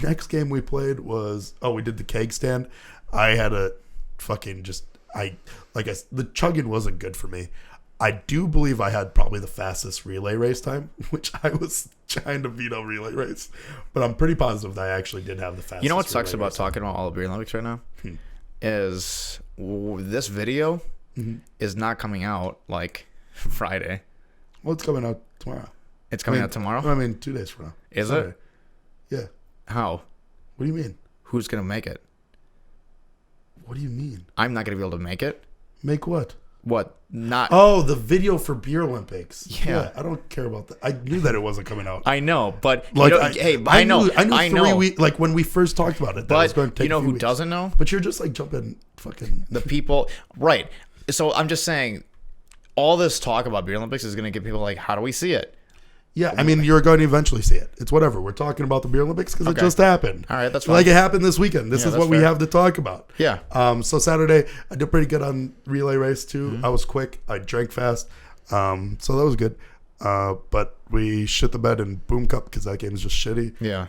Next game we played was we did the keg stand. I had a fucking the chugging wasn't good for me. I do believe I had probably the fastest relay race time, which I was trying to veto relay race, but I'm pretty positive that I actually did have the fastest. You know what sucks about talking about all the beer Olympics right now is this video is not coming out like Friday. Well, it's coming out tomorrow. It's coming out tomorrow? 2 days from now. Is Saturday. It? Yeah. How? What do you mean? Who's going to make it? What do you mean? I'm not going to be able to make it. Make what? What? Not. Oh, the video for Beer Olympics. Yeah. I don't care about that. I knew that it wasn't coming out. I know, but like, I know. I knew 3 weeks. Like when we first talked about it, that was going to take you know who doesn't know? But you're just like jumping fucking the people, right? So I'm just saying, all this talk about Beer Olympics is going to get people like, how do we see it? Yeah, I mean, you're going to eventually see it. It's whatever. We're talking about the Beer Olympics because it just happened. All right, that's fine. Like it happened this weekend. This is what we have to talk about. Yeah. So Saturday, I did pretty good on relay race too. I was quick. I drank fast. So that was good. But we shit the bed in Boom Cup because that game is just shitty. Yeah.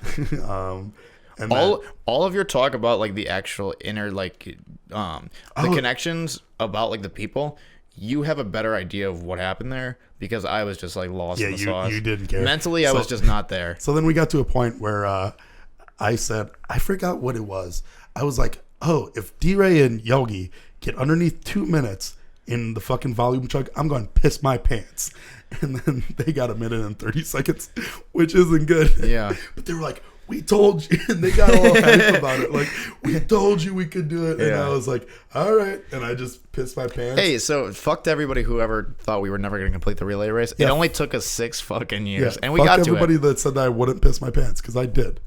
And all of your talk about like the actual inner like the connections about like the people, you have a better idea of what happened there because I was just like lost in the sauce. You didn't care. Mentally, I was just not there. So then we got to a point where I said, I forgot what it was. I was like, oh, if D-Ray and Yogi get underneath 2 minutes in the fucking volume chug, I'm going to piss my pants. And then they got 1 minute and 30 seconds, which isn't good. Yeah. But they were like, we told you. And they got all hype about it. Like, we told you we could do it. And I was like, all right. And I just pissed my pants. Hey, so fucked everybody who ever thought we were never going to complete the relay race. Yeah. It only took us 6 fucking years. And we got to it. Everybody that said that I wouldn't piss my pants, because I did.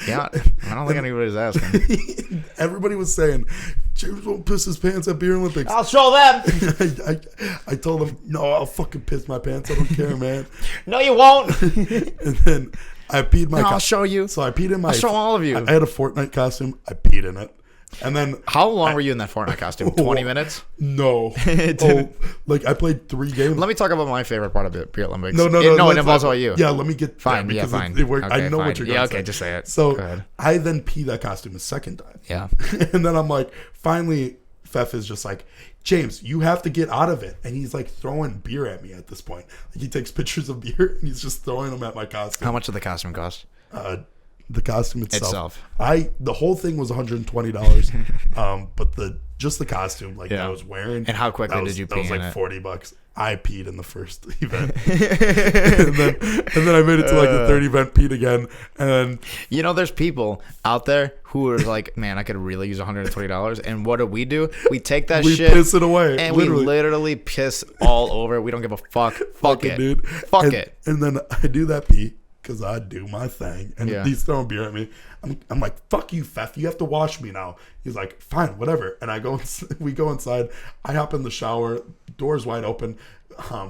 Yeah, I don't think anybody was asking. Everybody was saying, James won't piss his pants at Beer Olympics. I'll show them. I told them, no, I'll fucking piss my pants. I don't care, man. No, you won't. And then I peed my. No, I'll show you. So I peed in my. I'll show all of you. I had a Fortnite costume. I peed in it. And then how long were you in that Fortnite costume? 20 minutes? No. Like I played 3 games. Let me talk about my favorite part of the Beer Olympics. No, it involves all you. Yeah, let me get fine. Yeah, fine. I know what you're going to say. Okay, just say it. So I then pee that costume a second time. Yeah. And then I'm like, finally, Fef is just like, James, you have to get out of it. And he's like throwing beer at me at this point. Like he takes pictures of beer and he's just throwing them at my costume. How much did the costume cost? The costume itself. The whole thing was $120. But the costume that I was wearing. And how quickly did you pee? That was like $40. I peed in the first event. and then I made it to like the third event, peed again. And then, there's people out there who are like, man, I could really use $120. And what do? We take that shit. We piss it away. And we literally piss all over it. We don't give a fuck. Fuck it. Dude. Fuck it. And then I do that pee. Because I do my thing. And he's throwing beer at me. I'm like, fuck you, Fef. You have to wash me now. He's like, fine, whatever. And we go inside. I hop in the shower. Door's wide open.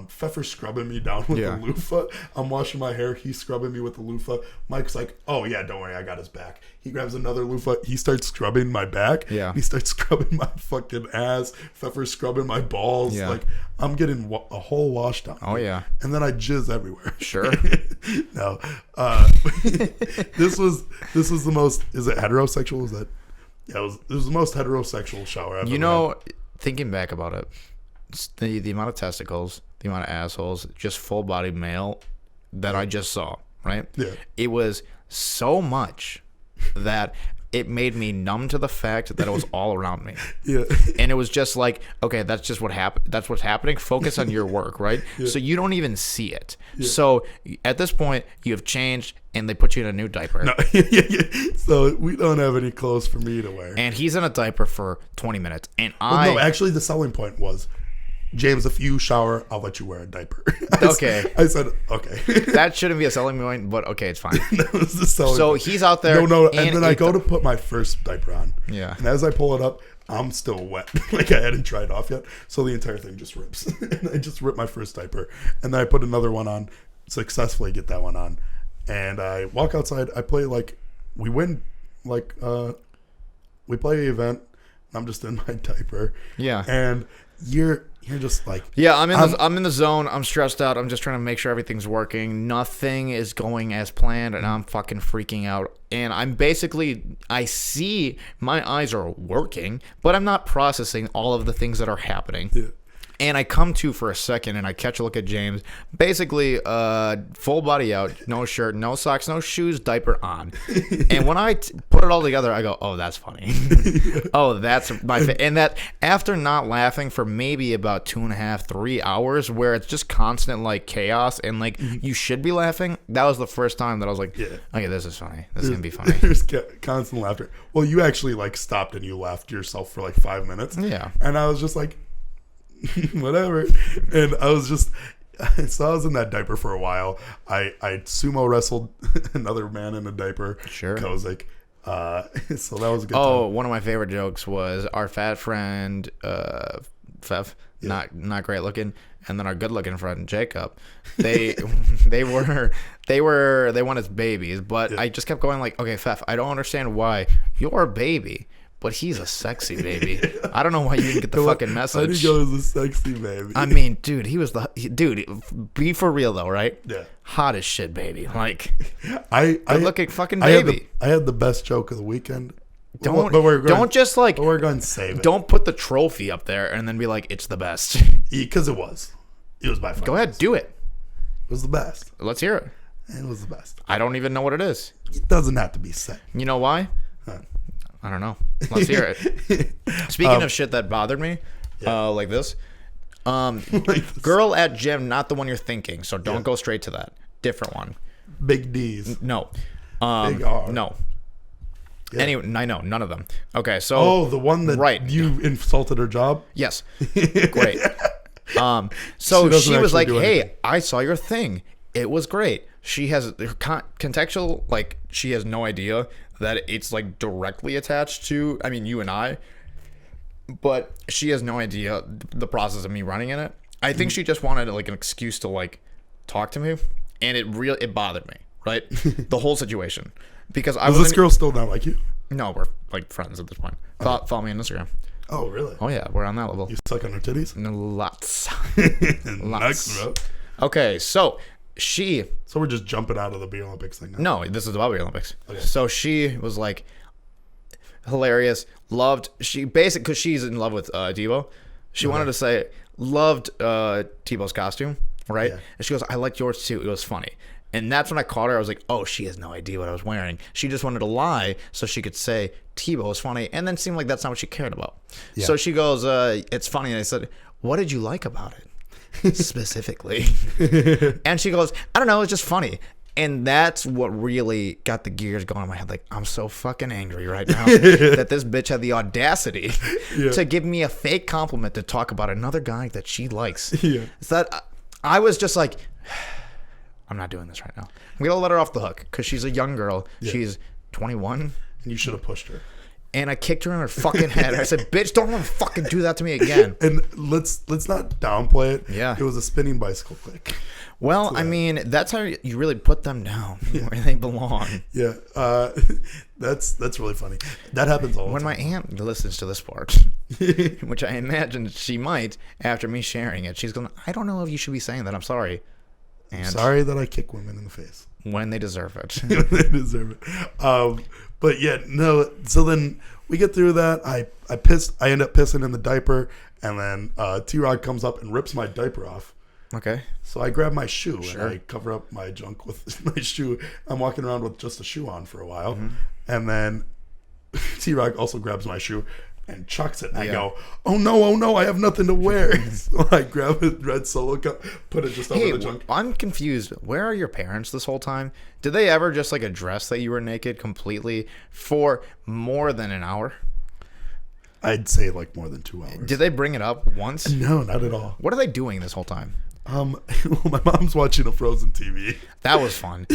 Pfeffer's scrubbing me down with the loofah. I'm washing my hair. He's scrubbing me with the loofah. Mike's like, oh, yeah, don't worry. I got his back. He grabs another loofah. He starts scrubbing my back. Yeah. He starts scrubbing my fucking ass. Pfeffer's scrubbing my balls. Yeah. Like, I'm getting a whole wash down. Oh, yeah. And then I jizz everywhere. Sure. No. This was the most, is it heterosexual? Is that? Yeah, it was the most heterosexual shower I've ever had. Thinking back about it, the amount of testicles, the amount of assholes, just full body male that I just saw, right? Yeah. It was so much that it made me numb to the fact that it was all around me. Yeah. And it was just like, okay, that's just what happened. That's what's happening. Focus on your work, right? Yeah. So you don't even see it. Yeah. So at this point, you have changed and they put you in a new diaper. No. So we don't have any clothes for me to wear. And he's in a diaper for 20 minutes. And no, actually the selling point was, James, if you shower, I'll let you wear a diaper. Okay. I said, okay. That shouldn't be a selling point, but okay, it's fine. That was the selling point. He's out there. No. And then I go to put my first diaper on. Yeah. And as I pull it up, I'm still wet. Like I hadn't dried off yet. So the entire thing just rips. And I just ripped my first diaper. And then I put another one on, successfully get that one on. And I walk outside. I play we win, we play an event. I'm just in my diaper. Yeah. And you're just like, yeah, I'm in the zone. I'm stressed out. I'm just trying to make sure everything's working. Nothing is going as planned, and I'm fucking freaking out. And I see my eyes are working, but I'm not processing all of the things that are happening. Yeah. And I come to for a second, and I catch a look at James. Basically, full body out, no shirt, no socks, no shoes, diaper on. And when I put it all together, I go, "Oh, that's funny. Oh, that's my." And that after not laughing for maybe about 2.5, 3 hours, where it's just constant chaos, and you should be laughing. That was the first time that I was like, yeah. "Okay, this is funny. This is gonna be funny." There's constant laughter. Well, you actually stopped and you laughed yourself for 5 minutes. Yeah. And I was just like, whatever. And I was in that diaper for a while. I sumo wrestled another man in a diaper, sure, Kozik, So that was a good time. One of my favorite jokes was our fat friend, Fev, not great looking, and then our good looking friend Jacob. They they want his babies, but I just kept going like, okay, Fev, I don't understand why you're a baby, but he's a sexy baby. I don't know why you didn't get the fucking message. How do you go as a sexy baby? I mean, dude, he was dude. Be for real though, right? Yeah. Hot as shit, baby. Like, I looking fucking baby. I had the best joke of the weekend. Don't just like. But we're going to save it. Don't put the trophy up there and then be like, it's the best. Because it was. It was by far. Go ahead, do it. It was the best. Let's hear it. It was the best. I don't even know what it is. It doesn't have to be said. You know why? I don't know. Let's hear it. Speaking of shit that bothered me, like this. Girl at gym, not the one you're thinking. So don't go straight to that. Different one. Big D's. No. Big R. No. Yeah. Anyway, I know none of them. Okay, so the one that you insulted her job. Yes, great. So she was like, "Hey, I saw your thing. It was great." She has contextual, like she has no idea that it's like directly attached to. I mean, you and I, but she has no idea the process of me running in it. I think she just wanted like an excuse to like talk to me, and it bothered me, right? The whole situation. Because I was this girl still not like you? No, we're like friends at this point. Okay. Follow me on Instagram. Oh, really? Oh, yeah, we're on that level. You suck on her titties? Lots. Nice, bro. Okay, so she... So we're just jumping out of the Beer Olympics thing now? No, this is about Beer Olympics. Okay. So she was like, hilarious, loved... She basically, because she's in love with Tebow, she wanted to say, loved Tebow's costume, right? Yeah. And she goes, I liked yours too. It was funny. And that's when I caught her. I was like, oh, she has no idea what I was wearing. She just wanted to lie so she could say Tebow was funny, and then seemed like that's not what she cared about. Yeah. So she goes, it's funny. And I said, what did you like about it specifically? And she goes, I don't know. It's just funny. And that's what really got the gears going in my head. Like, I'm so fucking angry right now that this bitch had the audacity to give me a fake compliment to talk about another guy that she likes. Yeah. So that I was just like... I'm not doing this right now. I'm going to let her off the hook because she's a young girl. Yeah. She's 21. And you should have pushed her. And I kicked her in her fucking head. I said, bitch, don't ever fucking do that to me again. And let's not downplay it. Yeah. It was a spinning bicycle kick. Well, I mean, that's how you really put them down where they belong. Yeah. That's really funny. That happens all the time. When my aunt listens to this part, which I imagine she might after me sharing it, she's going, I don't know if you should be saying that. I'm sorry. And sorry that I kick women in the face. When they deserve it. When they deserve it. But yeah, no. So then we get through that. I end up pissing in the diaper, and then T-Rod comes up and rips my diaper off. Okay. So I grab my shoe and I cover up my junk with my shoe. I'm walking around with just a shoe on for a while, and then T-Rod also grabs my shoe and chucks it. And I go, oh no, I have nothing to wear. So I grab a red Solo cup, put it just over the junk. I'm confused. Where are your parents this whole time? Did they ever just like address that you were naked completely for more than an hour? I'd say like more than 2 hours. Did they bring it up once? No, not at all. What are they doing this whole time? Well, my mom's watching a Frozen TV. That was fun.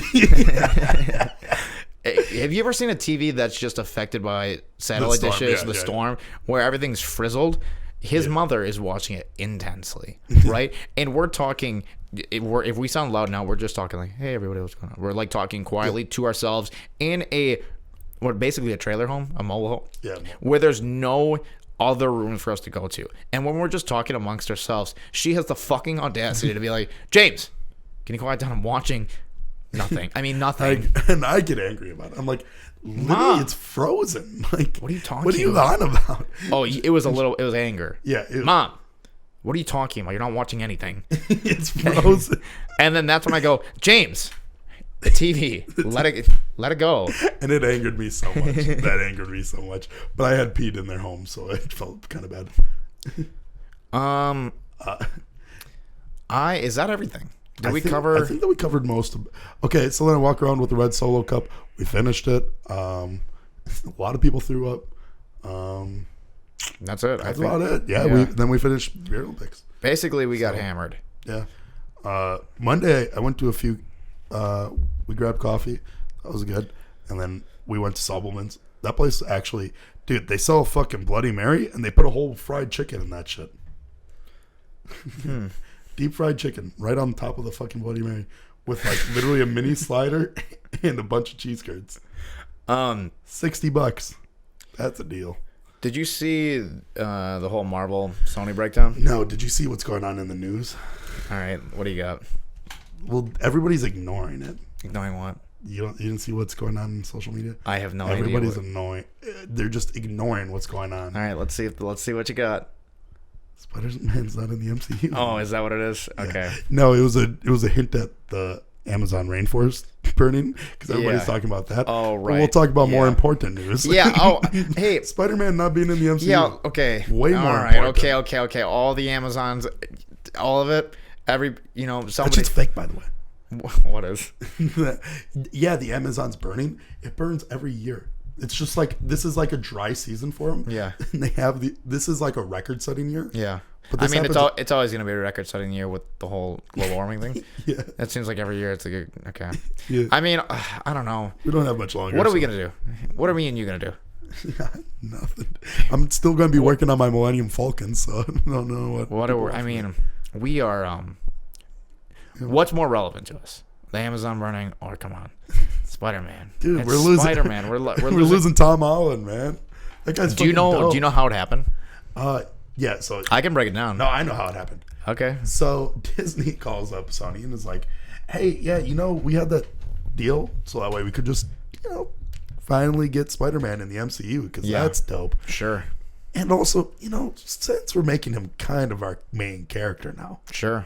Have you ever seen a TV that's just affected by satellite dishes, the storm, where everything's frizzled? His mother is watching it intensely, right? And we're talking, if we sound loud now, we're just talking like, hey, everybody, what's going on? We're like talking quietly to ourselves in basically a trailer home, a mobile home, where there's no other rooms for us to go to. And when we're just talking amongst ourselves, she has the fucking audacity to be like, James, can you quiet down? I'm watching nothing. I mean, nothing. And I get angry about it. I'm like, Mom, it's frozen. Like, what are you talking about? What are you on about? Oh, it was anger. Yeah. Mom, what are you talking about? You're not watching anything. It's frozen. And then that's when I go, James, the TV, let it go. And it angered me so much. That angered me so much. But I had peed in their home, so it felt kind of bad. Is that everything? I think that we covered most of. Okay, so then I walk around with the red Solo cup. We finished it. A lot of people threw up. That's it. That's about it. Yeah. Then we finished Beer Olympics. Basically, we got hammered. Yeah. Monday, I went to a few. We grabbed coffee. That was good. and then we went to Supplements. That place actually, dude, they sell a fucking Bloody Mary, and they put a whole fried chicken in that shit. Deep fried chicken right on top of the fucking Bloody Mary with like literally a mini slider and a bunch of cheese curds. $60. That's a deal. Did you see the whole Marvel Sony breakdown? No. Did you see what's going on in the news? All right. What do you got? Well, everybody's ignoring it. Ignoring what? You didn't see what's going on in social media? I have no idea. Everybody's annoying. They're just ignoring what's going on. All right. Let's see what you got. Spider-Man's not in the MCU. Oh, is that what it is? Okay. Yeah. No, it was a hint at the Amazon rainforest burning because everybody's talking about that. Oh, right. But we'll talk about more important news. Yeah. Oh, hey. Spider-Man not being in the MCU. Yeah. Okay. Way more. All right. Important. Okay. All the Amazons, all of it. Somebody. That shit's fake, by the way. What is? Yeah, the Amazon's burning. It burns every year. It's just like this is like a dry season for them. Yeah. And they have this is like a record-setting year. Yeah. But I mean, it's always going to be a record-setting year with the whole global warming thing. Yeah. It seems like every year it's like okay. Yeah. I mean, I don't know. We don't have much longer. What are we gonna do? What are me and you gonna do? Yeah, nothing. I'm still gonna be working on my Millennium Falcon, so I don't know what. I mean, we are. What's more relevant to us? The Amazon burning, or come on, Spider-Man? Dude, we're losing Spider-Man. We're losing Tom Holland, man. That guy's. Do you know? dope. Do you know how it happened? Yeah. So I can break it down. No, I know how it happened. Okay. So Disney calls up Sony and is like, "Hey, yeah, we had that deal, so that way we could just, finally get Spider-Man in the MCU because that's dope." Sure. And also, since we're making him kind of our main character now. Sure.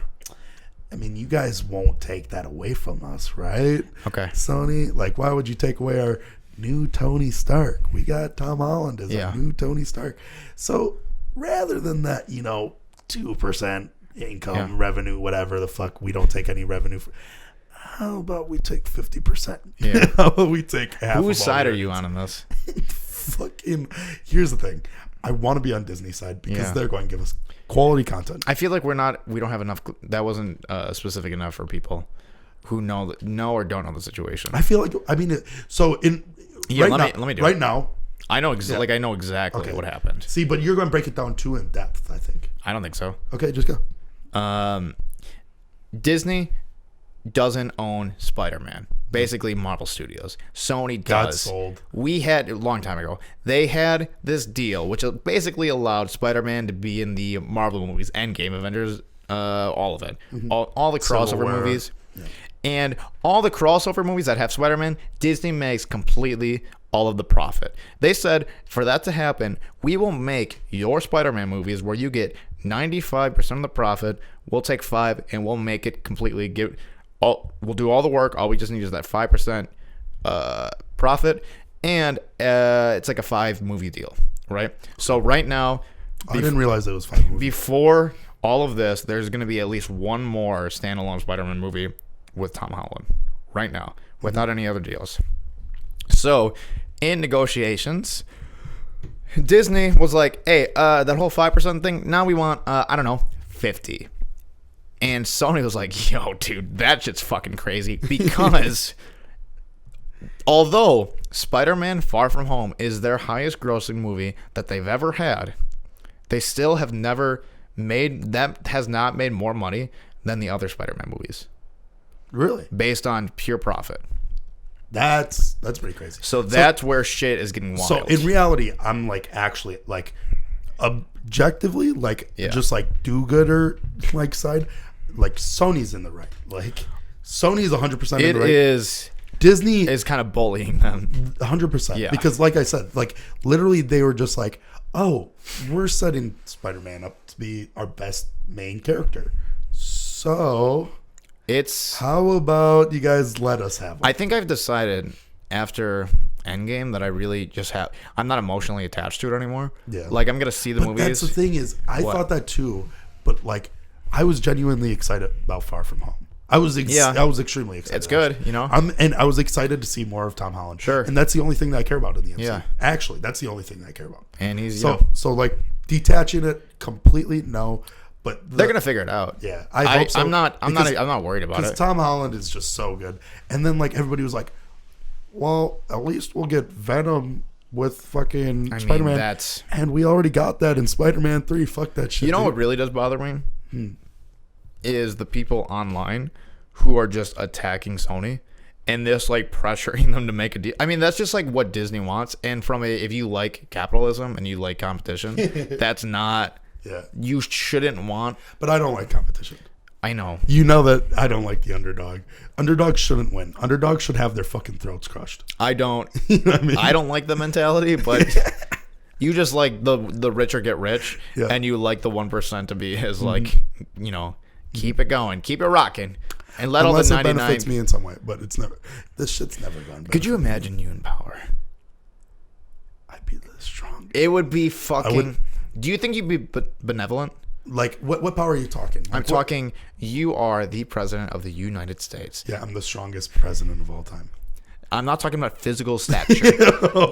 I mean, you guys won't take that away from us, right? Okay. Sony, like, why would you take away our new Tony Stark? We got Tom Holland as our new Tony Stark. So rather than that, 2% income, revenue, whatever the fuck, we don't take any revenue. How about we take 50%? Yeah. How about we take half? Whose side are you on this? Fucking, here's the thing. I want to be on Disney's side because they're going to give us quality content. I feel like we don't have enough. That wasn't specific enough for people who know or don't know the situation. I feel like, let me do it. Now, I know I know exactly what happened. See, but you're going to break it down too in depth, I think. I don't think so. Okay, just go. Disney doesn't own Spider-Man. Basically, Marvel Studios. Sony does. Got sold. We had a long time ago. They had this deal, which basically allowed Spider-Man to be in the Marvel movies, Endgame, Avengers, all of it, all the crossover movies, and all the crossover movies that have Spider-Man. Disney makes completely all of the profit. They said for that to happen, we will make your Spider-Man movies where you get 95% of the profit. We'll take 5% and we'll make it completely. We'll do all the work. All we just need is that 5% profit, and it's like a 5-movie deal, right? So right now, I didn't realize it was 5 movies. Before all of this, there's going to be at least one more standalone Spider-Man movie with Tom Holland right now, without any other deals. So in negotiations, Disney was like, "Hey, that whole 5% thing. Now we want, 50." And Sony was like, "Yo, dude, that shit's fucking crazy." Because although Spider-Man Far From Home is their highest grossing movie that they've ever had, they still have never has not made more money than the other Spider-Man movies. Really? Based on pure profit. That's pretty crazy. So that's where shit is getting wild. So in reality, I'm actually objectively just do-gooder side. Sony's in the right. Sony's 100% in the right. It is. Disney is kind of bullying them. 100%. Yeah. Because like I said, literally they were just like, "Oh, we're setting Spider-Man up to be our best main character. So how about you guys let us have one?" I think I've decided after Endgame that I really just I'm not emotionally attached to it anymore. Yeah. I'm going to see the movies. That's the thing is, I thought that too, but I was genuinely excited about Far From Home. I was extremely excited. It's good, and I was excited to see more of Tom Holland. Sure. And that's the only thing that I care about in the MCU. Yeah. Actually, that's the only thing that I care about. And he's so detaching it completely, no. But they're gonna figure it out. Yeah, I hope so. I'm not worried about it. Because Tom Holland is just so good. And then everybody was like, well, at least we'll get Venom with fucking Spider-Man. And we already got that in Spider-Man 3. Fuck that shit. You know what really does bother me? Is the people online who are just attacking Sony and this like pressuring them to make a deal. I mean, that's just like what Disney wants. And if you like capitalism and you like competition, that's not. Yeah. You shouldn't want. But I don't like competition. I know. You know that I don't like the underdog. Underdogs shouldn't win. Underdogs should have their fucking throats crushed. I don't. You know what I mean? I don't like the mentality, but you just like the richer get rich, and you like the 1% to be his like, you know, keep it going, keep it rocking, and let Unless all the 99. Unless it benefits me in some way, but it's never. This shit's never gone. Could you imagine you in power? I'd be the strongest. It would be fucking. Do you think you'd be benevolent? Like, what power are you talking? Like, I'm talking, you are the president of the United States. Yeah, I'm the strongest president of all time. I'm not talking about physical stature.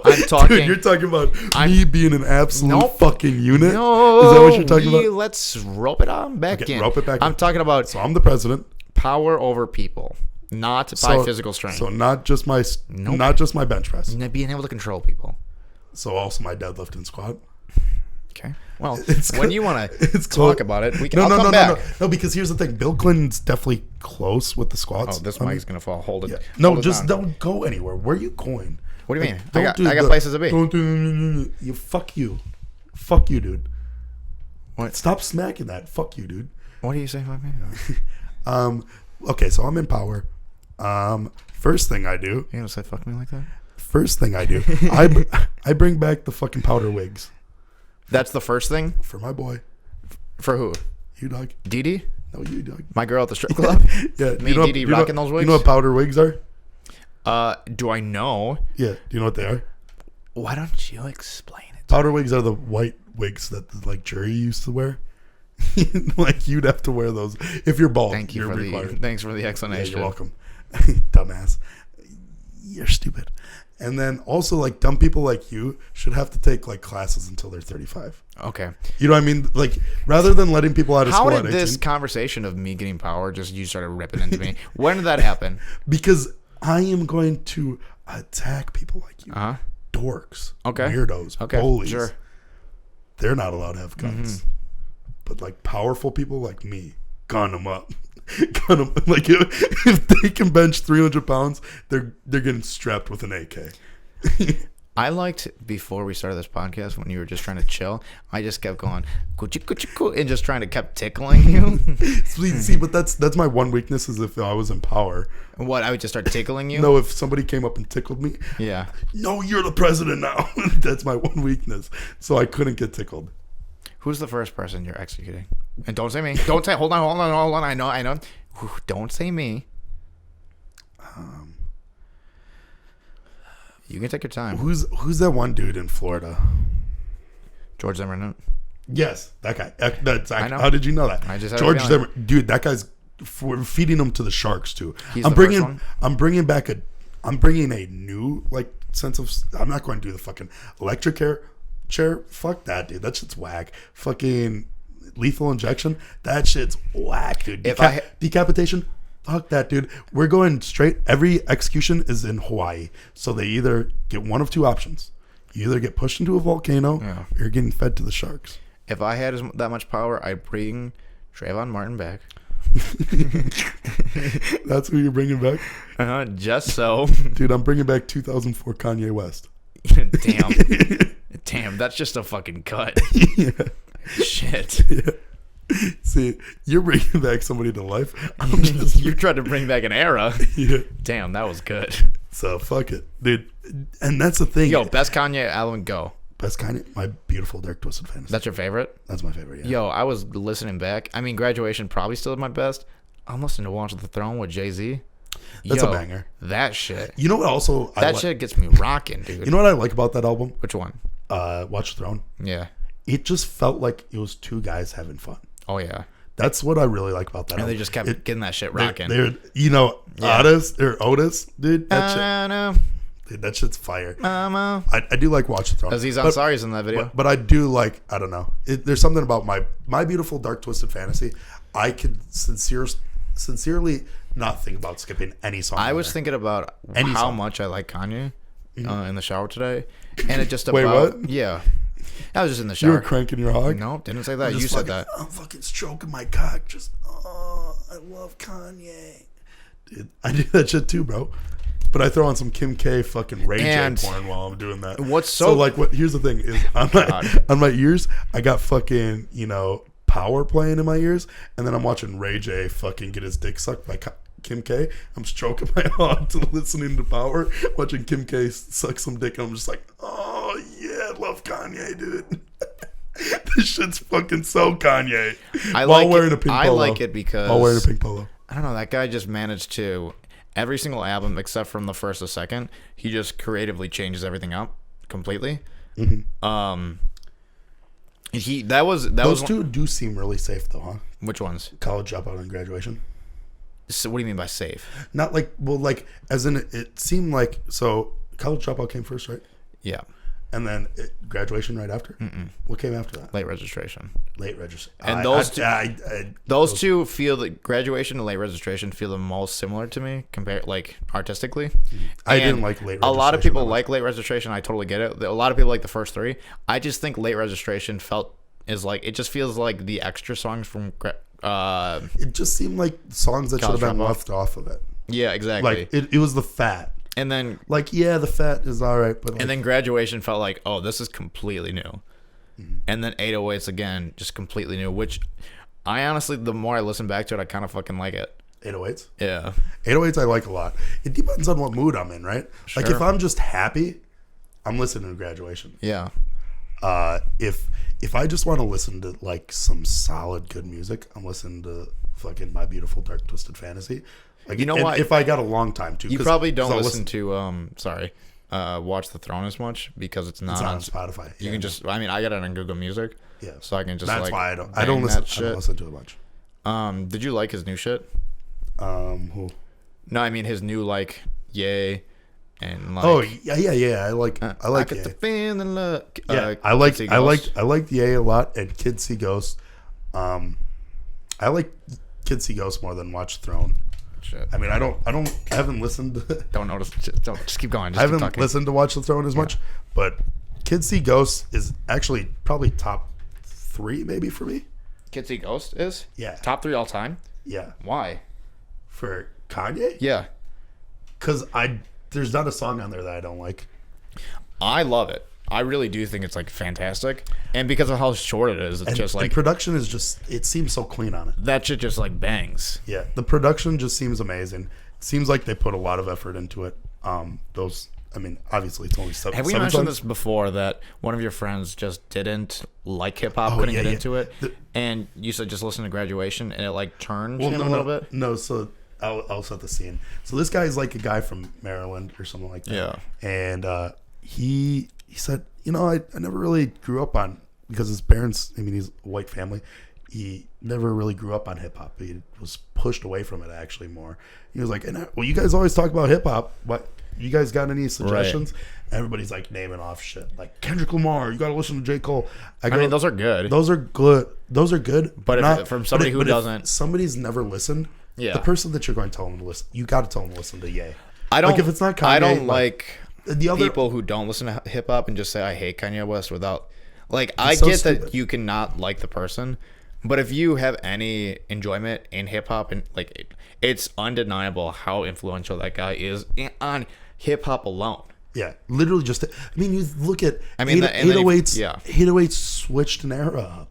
I'm talking. Dude, you're talking about me being an absolute fucking unit? No. Is that what you're talking about? Let's rope it on back in. Rope it back I'm talking about. So I'm the president. Power over people, not by physical strength. So not just my bench press. Being able to control people. So also my deadlift and squat. Okay. Well, when you want to talk about it, we can. No, because here's the thing. Bill Clinton's definitely close with the squats. Oh, this mic's gonna fall. Hold it. Yeah. No, just don't go anywhere. Where are you going? What do you mean? I got places to be. You fuck you, dude. What? Stop smacking that. Fuck you, dude. What do you say about me? Okay, so I'm in power. First thing I do. You gonna say fuck me like that? First thing I do, I bring back the fucking powder wigs. That's the first thing? For my boy. For who? You, dog. Dee Dee? No, you, dog. My girl at the strip club? Yeah. Me and Dee Dee rocking those wigs? You know what powder wigs are? Do I know? Yeah. Do you know what they are? Why don't you explain it? Powder wigs are the white wigs that the, like jury used to wear. Like you'd have to wear those if you're bald. Thanks for the explanation. Yeah, you're welcome. Dumbass. You're stupid. And then also, like, dumb people like you should have to take, like, classes until they're 35. Okay. You know what I mean? Like, rather than letting people out of school How did this conversation of me getting power just you started ripping into me? When did that happen? Because I am going to attack people like you. Uh-huh. Dorks. Okay. Weirdos. Okay. Bullies. Sure. They're not allowed to have guns. Mm-hmm. But, like, powerful people like me, gun them up. Gun them. Like, if they can bench 300 pounds, they're getting strapped with an AK. I liked before we started this podcast when you were just trying to chill. I just kept going and just trying to kept tickling you. See, but that's my one weakness is if I was in power. What, I would just start tickling you? No, if somebody came up and tickled me. Yeah. No, you're the president now. That's my one weakness. So I couldn't get tickled. Who's the first person you're executing? And don't say me. Don't say. Hold on. I know. Don't say me. You can take your time. Who's that one dude in Florida? George Zimmerman. Yes, that guy. That's I know. How did you know that? I just had George Zimmerman, dude. That guy's feeding them to the sharks too. I'm bringing a new like sense of. I'm not going to do the fucking electric chair. Fuck that, dude. That shit's whack. Fucking lethal injection. That shit's whack, dude. Decapitation. Fuck that, dude. We're going straight. Every execution is in Hawaii. So they either get one of two options. You either get pushed into a volcano or you're getting fed to the sharks. If I had that much power, I'd bring Trayvon Martin back. That's who you're bringing back? Just so. Dude, I'm bringing back 2004 Kanye West. Damn, that's just a fucking cut. Yeah. Shit. Yeah. See, you're bringing back somebody to life. You're trying to bring back an era. Yeah. Damn, that was good. So fuck it, dude. And that's the thing. Yo, best Kanye album, go. Best Kanye, My Beautiful Dark Twisted Fantasy. That's your favorite? That's my favorite. Yeah. Yo, I was listening back. I mean, Graduation probably still my best. I'm listening to Watch the Throne with Jay-Z. That's a banger. That shit. You know what? Also, shit gets me rocking, dude. You know what I like about that album? Which one? Watch the Throne. Yeah. It just felt like it was two guys having fun. Oh yeah. That's what I really like about that and album. They just kept getting that shit rocking. They're Otis, dude. That shit. Dude, that shit's fire. I do like Watch the Throne. Aziz Ansari's in that video. But I do like, I don't know. There's something about my Beautiful Dark Twisted Fantasy. I could sincerely not think about skipping any song. I was thinking about how much I like Kanye in the shower today, and it just Wait, what? Yeah, I was just in the shower. You were cranking your hog? No, didn't say that. You said that. I'm fucking stroking my cock. Just I love Kanye, dude. I do that shit too, bro. But I throw on some Kim K fucking Ray J porn while I'm doing that. Here's the thing is on my ears, I got fucking, Power playing in my ears, and then I'm watching Ray J fucking get his dick sucked by Kim K. I'm stroking my hog to listening to Power, watching Kim K suck some dick, and I'm just like, oh yeah, I love Kanye, dude. This shit's fucking so Kanye. I like it because while wearing a pink polo. I don't know, that guy just managed to, every single album except from the first or second, he just creatively changes everything up completely. Mm-hmm. Those two do seem really safe though, huh? Which ones? College Dropout and Graduation. So what do you mean by safe? Not as in it seemed like, so College Dropout came first, right? Yeah. And then Graduation right after? Mm-mm. What came after that? Late Registration. And those two feel that Graduation and Late Registration feel the most similar to me, compared artistically. I didn't like Late Registration. A lot of people like Late Registration. I totally get it. A lot of people like the first three. I just think Late Registration it just feels like the extra songs from. It just seemed like songs that should have been left off of it. Yeah, exactly. Like it was the fat. And then, the fat is all right, but and then Graduation felt like, oh, this is completely new. Mm-hmm. And then 808s again, just completely new. Which I honestly, the more I listen back to it, I kind of fucking like it. 808s, yeah, 808s I like a lot. It depends on what mood I'm in, right? Sure. Like if I'm just happy, I'm listening to Graduation. Yeah. If I just want to listen to like some solid good music, I'm listening to fucking My Beautiful Dark Twisted Fantasy. Like, what? If I got a long time too, you probably don't listen to Watch the Throne as much because it's not on Spotify. You can just, I got it on Google Music. Yeah, so I can just. That's why I don't listen to it much. Did you like his new shit? Who? No, I mean his new Yay, and oh yeah. I like I Yay. The feeling look. I liked Yay a lot, and Kids See Ghosts. I like Kids See Ghosts more than Watch Throne. Shit. I mean, I haven't listened to... Just keep going. I haven't listened to Watch the Throne as much, but Kids See Ghosts is actually probably top 3 maybe for me. Kids See Ghosts is? Yeah. Top 3 all time? Yeah. Why? For Kanye? Yeah. Because there's not a song on there that I don't like. I love it. I really do think it's fantastic, and because of how short it is, it's and production is just, it seems so clean on it. That shit just bangs. Yeah, the production just seems amazing. It seems like they put a lot of effort into it. Obviously it's only 7 Have we mentioned this before, that one of your friends just didn't like hip hop, couldn't get into it, and you said just listen to Graduation, and it turned him a little bit? No, so I'll set the scene. So this guy is a guy from Maryland or something like that. Yeah, and he said, I never really grew up on, because his parents, he's a white family, he never really grew up on hip hop. He was pushed away from it actually more. He was like, well, you guys always talk about hip hop. What, you guys got any suggestions? Right. Everybody's naming off shit. Kendrick Lamar, you got to listen to J. Cole. I mean, those are good. Those are good. But from somebody who doesn't. If somebody's never listened, yeah, the person that you're going to tell them to listen, you got to tell them to listen to Ye. I don't. If it's not Kanye, I don't the other people who don't listen to hip hop and just say I hate Kanye West without I get stupid. That you cannot like the person, but if you have any enjoyment in hip hop and it's undeniable how influential that guy is on hip hop alone. Yeah, literally just. You look at 808s. Yeah, 808s switched an era up.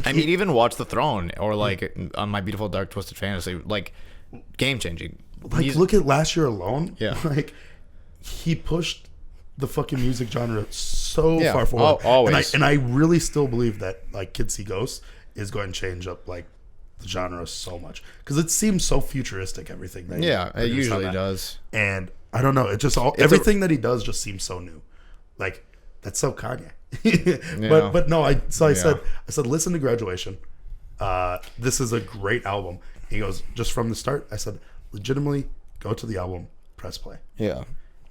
Even Watch the Throne or on My Beautiful Dark Twisted Fantasy, game changing. Look at last year alone. Yeah, he pushed the fucking music genre so far forward. Always. And I really still believe that Kids See Ghosts is going to change up the genre so much, because it seems so futuristic, everything that it usually does. And I don't know, it just everything that he does just seems so new. That's so Kanye. Yeah. But no, I said listen to Graduation. This is a great album. He goes, just from the start, I said, legitimately go to the album, press play. Yeah.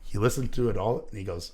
He listened to it all and he goes,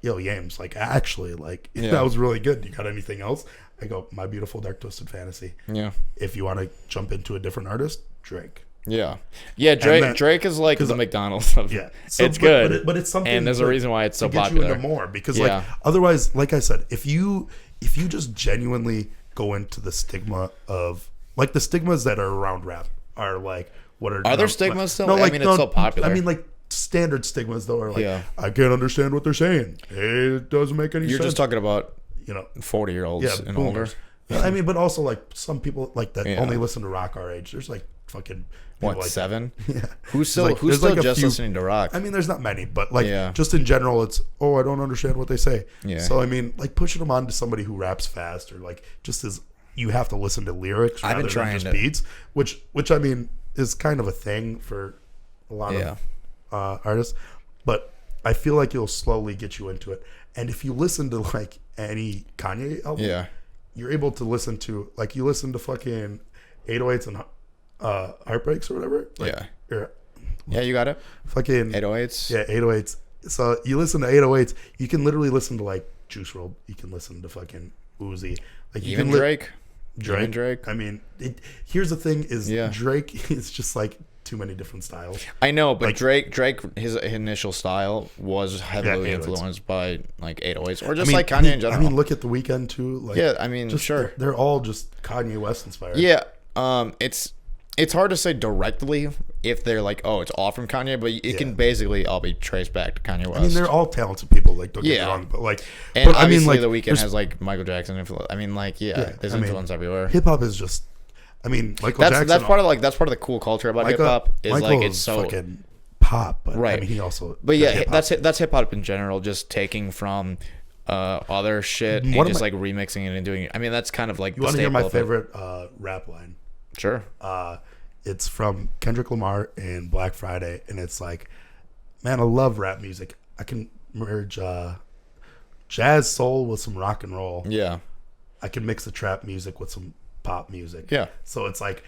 yo, Yames, actually, that was really good. You got anything else? I go, My Beautiful Dark Twisted Fantasy. Yeah. If you want to jump into a different artist, Drake. Yeah. Drake is like the McDonald's of yeah. So, it's good, but it's something, and there's a reason why it's so to get popular. you into more because like otherwise, like I said, if you just genuinely go into the stigma of like the stigmas that are around rap are like what are there stigmas still? No, like, I mean, it's so popular. I mean, like standard stigmas though are like I can't understand what they're saying. It doesn't make any sense. You're just talking about 40-year-olds and older. I mean, but also like some people like that only listen to rock our age. There's like fucking like 7? Yeah. Who's still just listening to rock? I mean, there's not many, but like just in general, it's I don't understand what they say. Yeah. So I mean, like pushing them on to somebody who raps fast or like just as you have to listen to lyrics rather than just beats, which I mean is kind of a thing for a lot of artists, but I feel like it'll slowly get you into it. And if you listen to like any Kanye album, you're able to listen to like you listen to fucking 808s and Heartbreaks or whatever. Like, yeah, you got it. Fucking 808s. Yeah, 808s. So you listen to 808s, you can literally listen to like Juice WRLD. You can listen to fucking Uzi. Like you even can Drake. Drake. I mean, here's the thing: is Drake is just like too many different styles. I know, but like, Drake, his initial style was heavily influenced by like 808s, or just like Kanye in general. I mean, look at The Weeknd too. Like, I mean, sure, they're all just Kanye West inspired. Yeah, it's hard to say directly if they're like, it's all from Kanye, but it can basically all be traced back to Kanye West. I mean, they're all talented people. Like, don't get me wrong, but like, and obviously, I mean, like, The Weeknd has like Michael Jackson influence. I mean, like, there's influence everywhere. Hip hop is just. I mean, Michael Jackson. That's part of the cool culture about hip hop is Michael like it's so fucking pop, but I mean, he also. But that's hip hop in general, just taking from other shit and just like remixing it and doing it. I mean, that's kind of like. You want to hear my favorite rap line? Sure. It's from Kendrick Lamar in Black Friday, and it's like, man, I love rap music. I can merge jazz soul with some rock and roll. Yeah. I can mix the trap music with some pop music. Yeah. So it's like,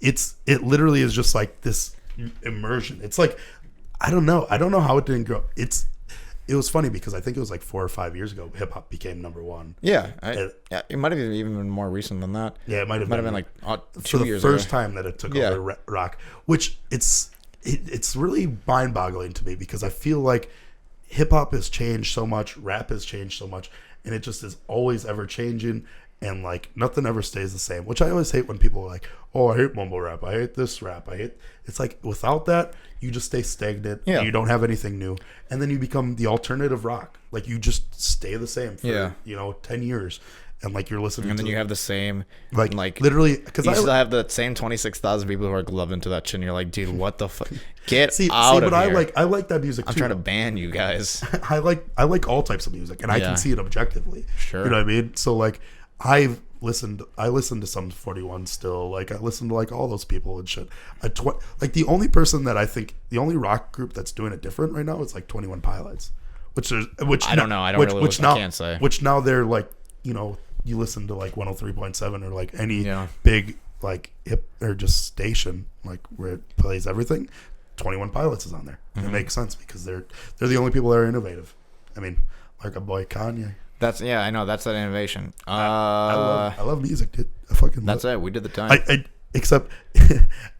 it literally is just like this immersion. It's like, I don't know how it didn't grow. It was funny because I think it was like 4 or 5 years ago, hip hop became number one. Yeah, it might have even been more recent than that. Yeah, it might have been like 2 years ago. For the first time that it took over rock, which it's really mind-boggling to me because I feel like hip hop has changed so much, rap has changed so much, and it just is always ever changing, and like nothing ever stays the same. Which I always hate when people are like, "Oh, I hate mumble rap. I hate this rap. I hate." It's like without that, you just stay stagnant. Yeah. And you don't have anything new, and then you become the alternative rock. Like you just stay the same for 10 years, and like you're listening. And then you have the same like literally because you still have the same 26,000 people who are gloved into that shit. And you're like, dude, what the fuck? Get out of here! I like that music. I'm trying to ban you guys. I like all types of music, and I can see it objectively. Sure, you know what I mean. So like, I listen to some 41 still. Like I listen to like all those people and shit. Like the only person that I think the only rock group that's doing it different right now is like 21 Pilots, which I don't know. I can't say. Which now they're like, you listen to like 103.7 or like any big like hip or just station like where it plays everything. 21 Pilots is on there. Mm-hmm. It makes sense because they're the only people that are innovative. I mean, like a boy Kanye. I know that's that innovation. I love music, dude. I fucking that's it. We did the time. Except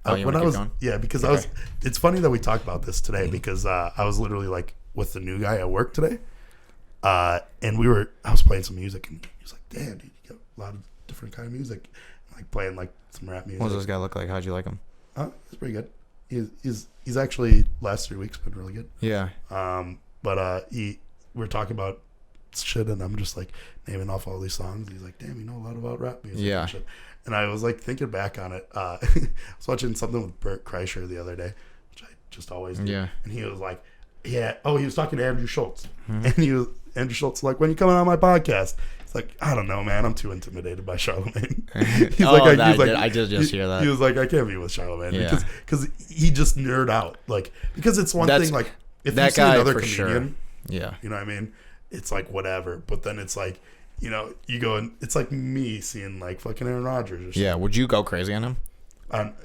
when I was because I was. It's funny that we talked about this today because I was literally like with the new guy at work today, and I was playing some music and he was like, "Damn, dude, you got a lot of different kind of music." Like playing like some rap music. What does this guy look like? How'd you like him? He's pretty good. He's actually last 3 weeks been really good. Yeah. But we're talking about shit and I'm just like naming off all these songs. He's like, damn, you know a lot about rap music. Yeah. And shit. And I was like thinking back on it. I was watching something with Bert Kreischer the other day, which I just always do. Yeah. And he was like, he was talking to Andrew Schultz. Mm-hmm. And Andrew Schultz like, when you coming on my podcast? He's like, I don't know, man. I'm too intimidated by Charlemagne. I did just hear that. He was like, I can't be with Charlemagne because he just nerd out. Like, because it's one thing, like, if you see another comedian, you know what I mean? It's like, whatever. But then it's like, you go and it's like me seeing like fucking Aaron Rodgers or something. Yeah. Would you go crazy on him?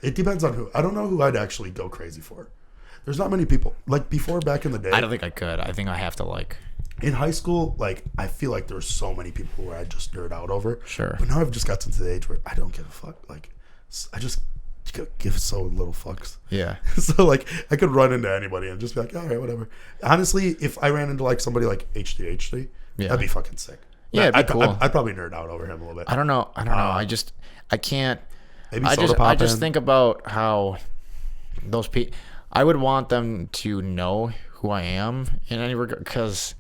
It depends on who. I don't know who I'd actually go crazy for. There's not many people. Like, before, back in the day. I don't think I could. I think I have to, like... In high school, like, I feel like there's so many people where I just nerd out over. Sure. But now I've just gotten to the age where I don't give a fuck. Like, give so little fucks. Yeah. So like I could run into anybody and just be like, all right, whatever. Honestly, if I ran into like somebody like HD, that'd be fucking sick. Yeah, it'd be cool. I'd probably nerd out over him a little bit. I don't know. I can't. Maybe I just think about how those people. I would want them to know who I am in any regard, because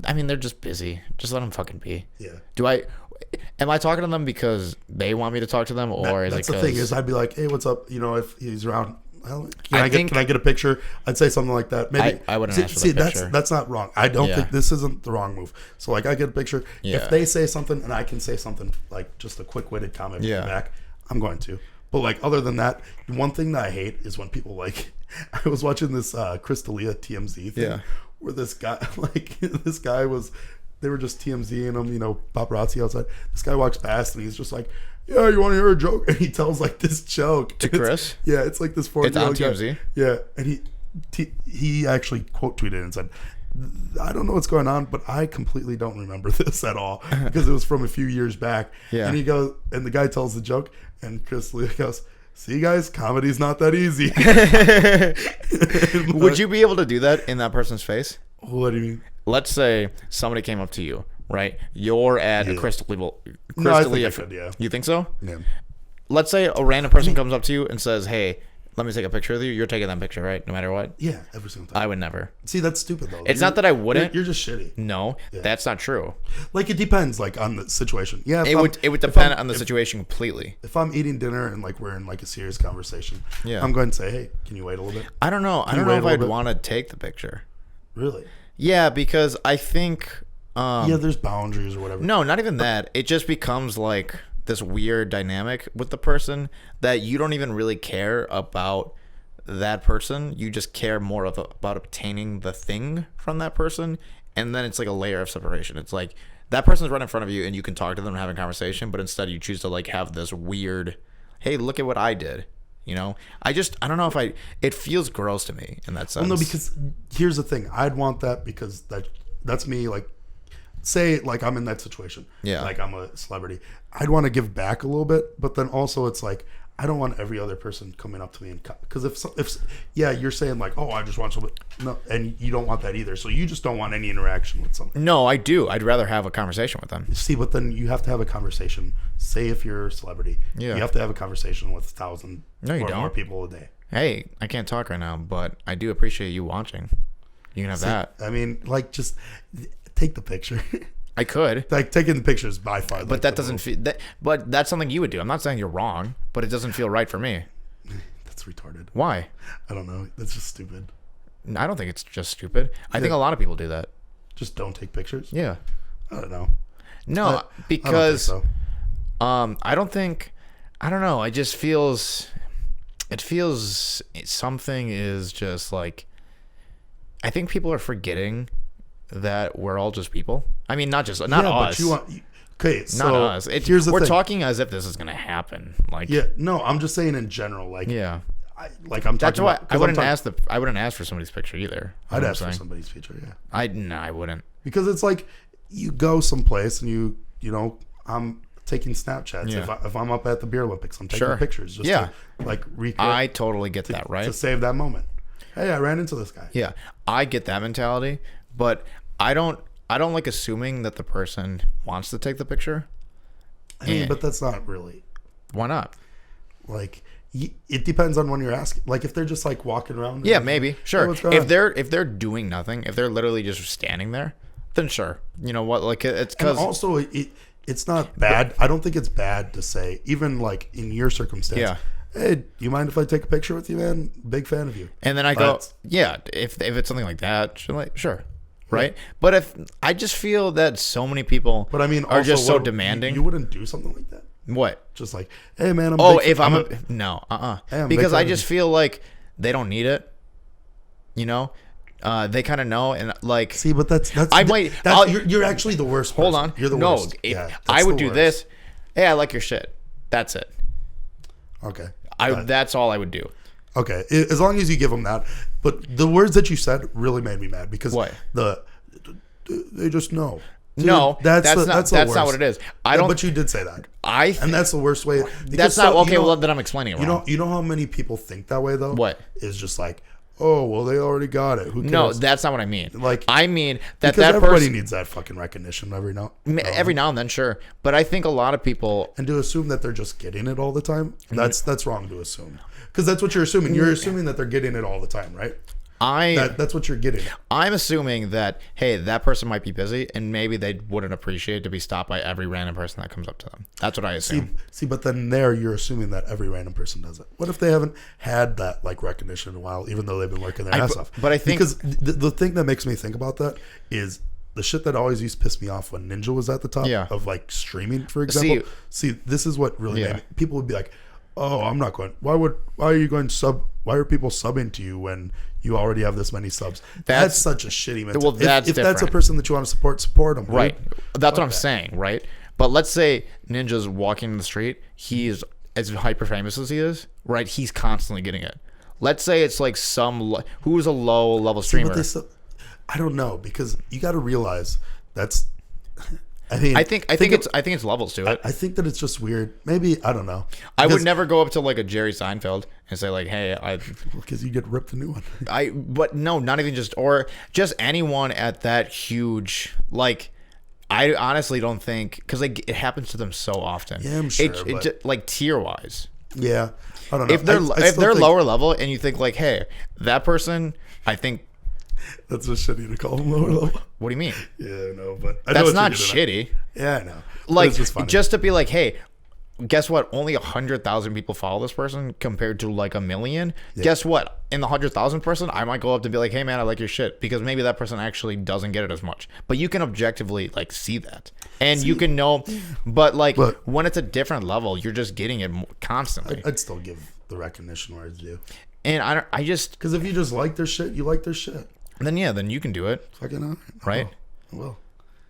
I mean they're just busy. Just let them fucking be. Yeah. Am I talking to them because they want me to talk to them, or that's is it the thing is I'd be like, hey, what's up? You know, if he's around, well, can I get a picture? I'd say something like that. Maybe I wouldn't ask for the picture. That's not wrong. I don't think this isn't the wrong move. So like I get a picture. Yeah. If they say something and I can say something like just a quick-witted comment back, I'm going to. But like other than that, one thing that I hate is when people like. I was watching this Chris D'Elia TMZ thing where this guy was. They were just TMZing him, you know, paparazzi outside. This guy walks past and he's just like, yeah, you want to hear a joke? And he tells like this joke. To Chris? Yeah, it's like this 40-year-old guy. It's on TMZ? Yeah, and he actually quote tweeted and said, I don't know what's going on, but I completely don't remember this at all because it was from a few years back. Yeah. And he goes, and the guy tells the joke and Chris D'Elia goes, see guys, comedy's not that easy. Would you be able to do that in that person's face? What do you mean? Let's say somebody came up to you, right? You're at a Chris D'Elia. Yeah. You think so? Yeah. Let's say a random person comes up to you and says, hey, let me take a picture with you. You're taking that picture, right? No matter what? Yeah, every single time. I would never. See, that's stupid, though. It's not that I wouldn't. You're just shitty. No, that's not true. Like, it depends, like, on the situation. Yeah, it would depend on the situation completely. If I'm eating dinner and, like, we're in, like, a serious conversation, yeah, I'm going to say, hey, can you wait a little bit? I don't know. I don't know if I'd want to take the picture. Really? Yeah, because I think... yeah, there's boundaries or whatever. No, not even that. It just becomes, like, this weird dynamic with the person that you don't even really care about that person. You just care more about obtaining the thing from that person, and then it's like a layer of separation. It's like that person's right in front of you and you can talk to them and have a conversation, but instead you choose to like have this weird, hey, look at what I did. You know, I don't know if it feels gross to me in that sense. Well, no, because here's the thing. I'd want that because that's me. Like, say like I'm in that situation. Yeah. Like I'm a celebrity. I'd want to give back a little bit, but then also it's like, I don't want every other person coming up to me and because if you're saying like, oh, I just want somebody, no, and you don't want that either. So you just don't want any interaction with somebody. No, I do. I'd rather have a conversation with them. See, but then you have to have a conversation. Say if you're a celebrity, you have to have a conversation with 1,000 or more people a day. Hey, I can't talk right now, but I do appreciate you watching. You can have that. I mean, like, just take the picture. I could. Like, taking the pictures by far. But that doesn't feel... But that's something you would do. I'm not saying you're wrong, but it doesn't feel right for me. That's retarded. Why? I don't know. That's just stupid. I don't think it's just stupid. I think a lot of people do that. Just don't take pictures? Yeah. I don't know. No, because... I don't think... I don't know. It just feels... It feels... Something is just like... I think people are forgetting that we're all just people. I mean, not us. But okay, so not us. Here's the we're thing. talking as if this is gonna happen. Like, yeah, no, I'm just saying in general. Like, yeah, I'm. That's why I wouldn't ask for somebody's picture either. I'd ask for somebody's picture. Yeah, I wouldn't, because it's like you go someplace and you know I'm taking Snapchats. Yeah. If I'm up at the Beer Olympics, I'm taking pictures. Just to, like, I totally get that. Right, to save that moment. Hey, I ran into this guy. Yeah, I get that mentality, but I don't like assuming that the person wants to take the picture. I mean, but that's not really. Why not? Like, it depends on when you're asking. Like, if they're just like walking around. Yeah, maybe. Sure. Hey, if they're doing nothing, if they're literally just standing there, then sure. You know what? Like, it's because also it's not bad. I don't think it's bad to say, even like in your circumstance. Yeah. Hey, do you mind if I take a picture with you, man? Big fan of you. And then I go, yeah. If it's something like that, sure. Right, but if I just feel that so many people, but I mean, are just so demanding. You wouldn't do something like that. What? Just like, hey man, because I just feel like they don't need it. You know, they kind of know, and like, see, but that's you're actually the worst person. Hold on, you're the worst. I would do this. Hey, I like your shit. That's it. Okay, that's all I would do. Okay, as long as you give them that. But the words that you said really made me mad because what? They just know. Dude, no, that's not not what it is. I don't. But you did say that. And that's the worst way. That's not okay. Well, then I'm explaining it wrong. You know how many people think that way though. What is just like, oh well, they already got it. Who cares? No, that's not what I mean. Like, I mean that because that everybody person needs that fucking recognition every now and then, sure. But I think a lot of people to assume that they're just getting it all the time. That's wrong to assume, because that's what you're assuming. You're assuming that they're getting it all the time, right? That's what you're getting. I'm assuming that, hey, that person might be busy and maybe they wouldn't appreciate to be stopped by every random person that comes up to them. That's what I assume. See, but then you're assuming that every random person does it. What if they haven't had that like recognition in a while, even though they've been working their ass off? But I think because the thing that makes me think about that is the shit that always used to piss me off when Ninja was at the top of like streaming, for example. See, this is what really made me, people would be like, oh, I'm not going. Why are you going sub? Why are people subbing to you when you already have this many subs? That's such a shitty mentality. Well, if that's a person that you want to support them. Right. That's what I'm saying, right? But let's say Ninja's walking in the street. He's as hyper famous as he is, right? He's constantly getting it. Let's say it's like who's a low level streamer. I don't know, because you got to realize that's. I mean, I think it's levels to it. I think that it's just weird. Maybe, I don't know. I would never go up to like a Jerry Seinfeld and say like, "Hey, because you get ripped a new one." But no, not even just anyone at that huge. Like, I honestly don't think, because like it happens to them so often. Yeah, I'm sure. Like tier wise. Yeah, I don't know. If they're lower level and you think like, "Hey, that person," I think. That's just shitty to call them lower level. What do you mean? Yeah, no, but that's not shitty. Yeah, I know. Like, just to be like, hey, guess what? Only 100,000 people follow this person compared to like 1 million. Yeah. Guess what? In the 100,000 person, I might go up to be like, hey man, I like your shit, because maybe that person actually doesn't get it as much. But you can objectively like see that, and you can know. But when it's a different level, you're just getting it constantly. I'd still give the recognition where it's due. And I just, because if you just like their shit, you like their shit. Then you can do it. Fucking right. I will.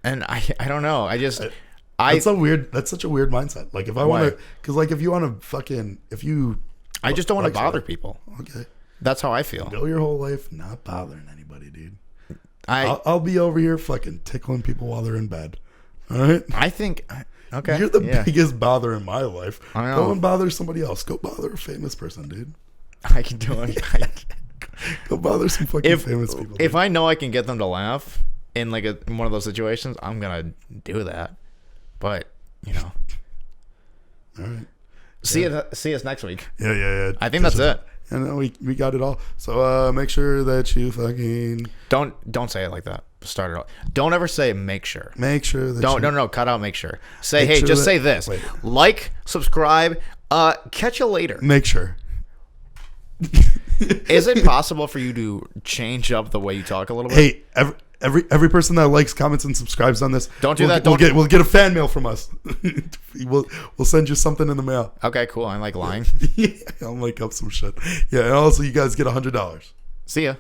And I don't know. That's such a weird mindset. Like if I want to, because like if you want to fucking, I just don't want to bother people. Okay. That's how I feel. Go your whole life not bothering anybody, dude. I'll be over here fucking tickling people while they're in bed. All right. I think. Okay. You're the biggest bother in my life. I know. Go and bother somebody else. Go bother a famous person, dude. I can do it. Go bother some fucking famous people. If I know I can get them to laugh in like in one of those situations, I'm gonna do that. But all right. See us next week. Yeah. I think that's it. And we got it all. So make sure that you fucking don't say it like that. Start it off. Don't ever say make sure. Make sure that no, cut out make sure. Say say this. Wait. Like, subscribe. Catch you later. Make sure. Is it possible for you to change up the way you talk a little bit? Hey, every person that likes, comments, and subscribes on this, don't do that. We'll get a fan mail from us. we'll send you something in the mail. Okay, cool. I like lying. Yeah, I'll make up some shit. Yeah, and also you guys get $100. See ya.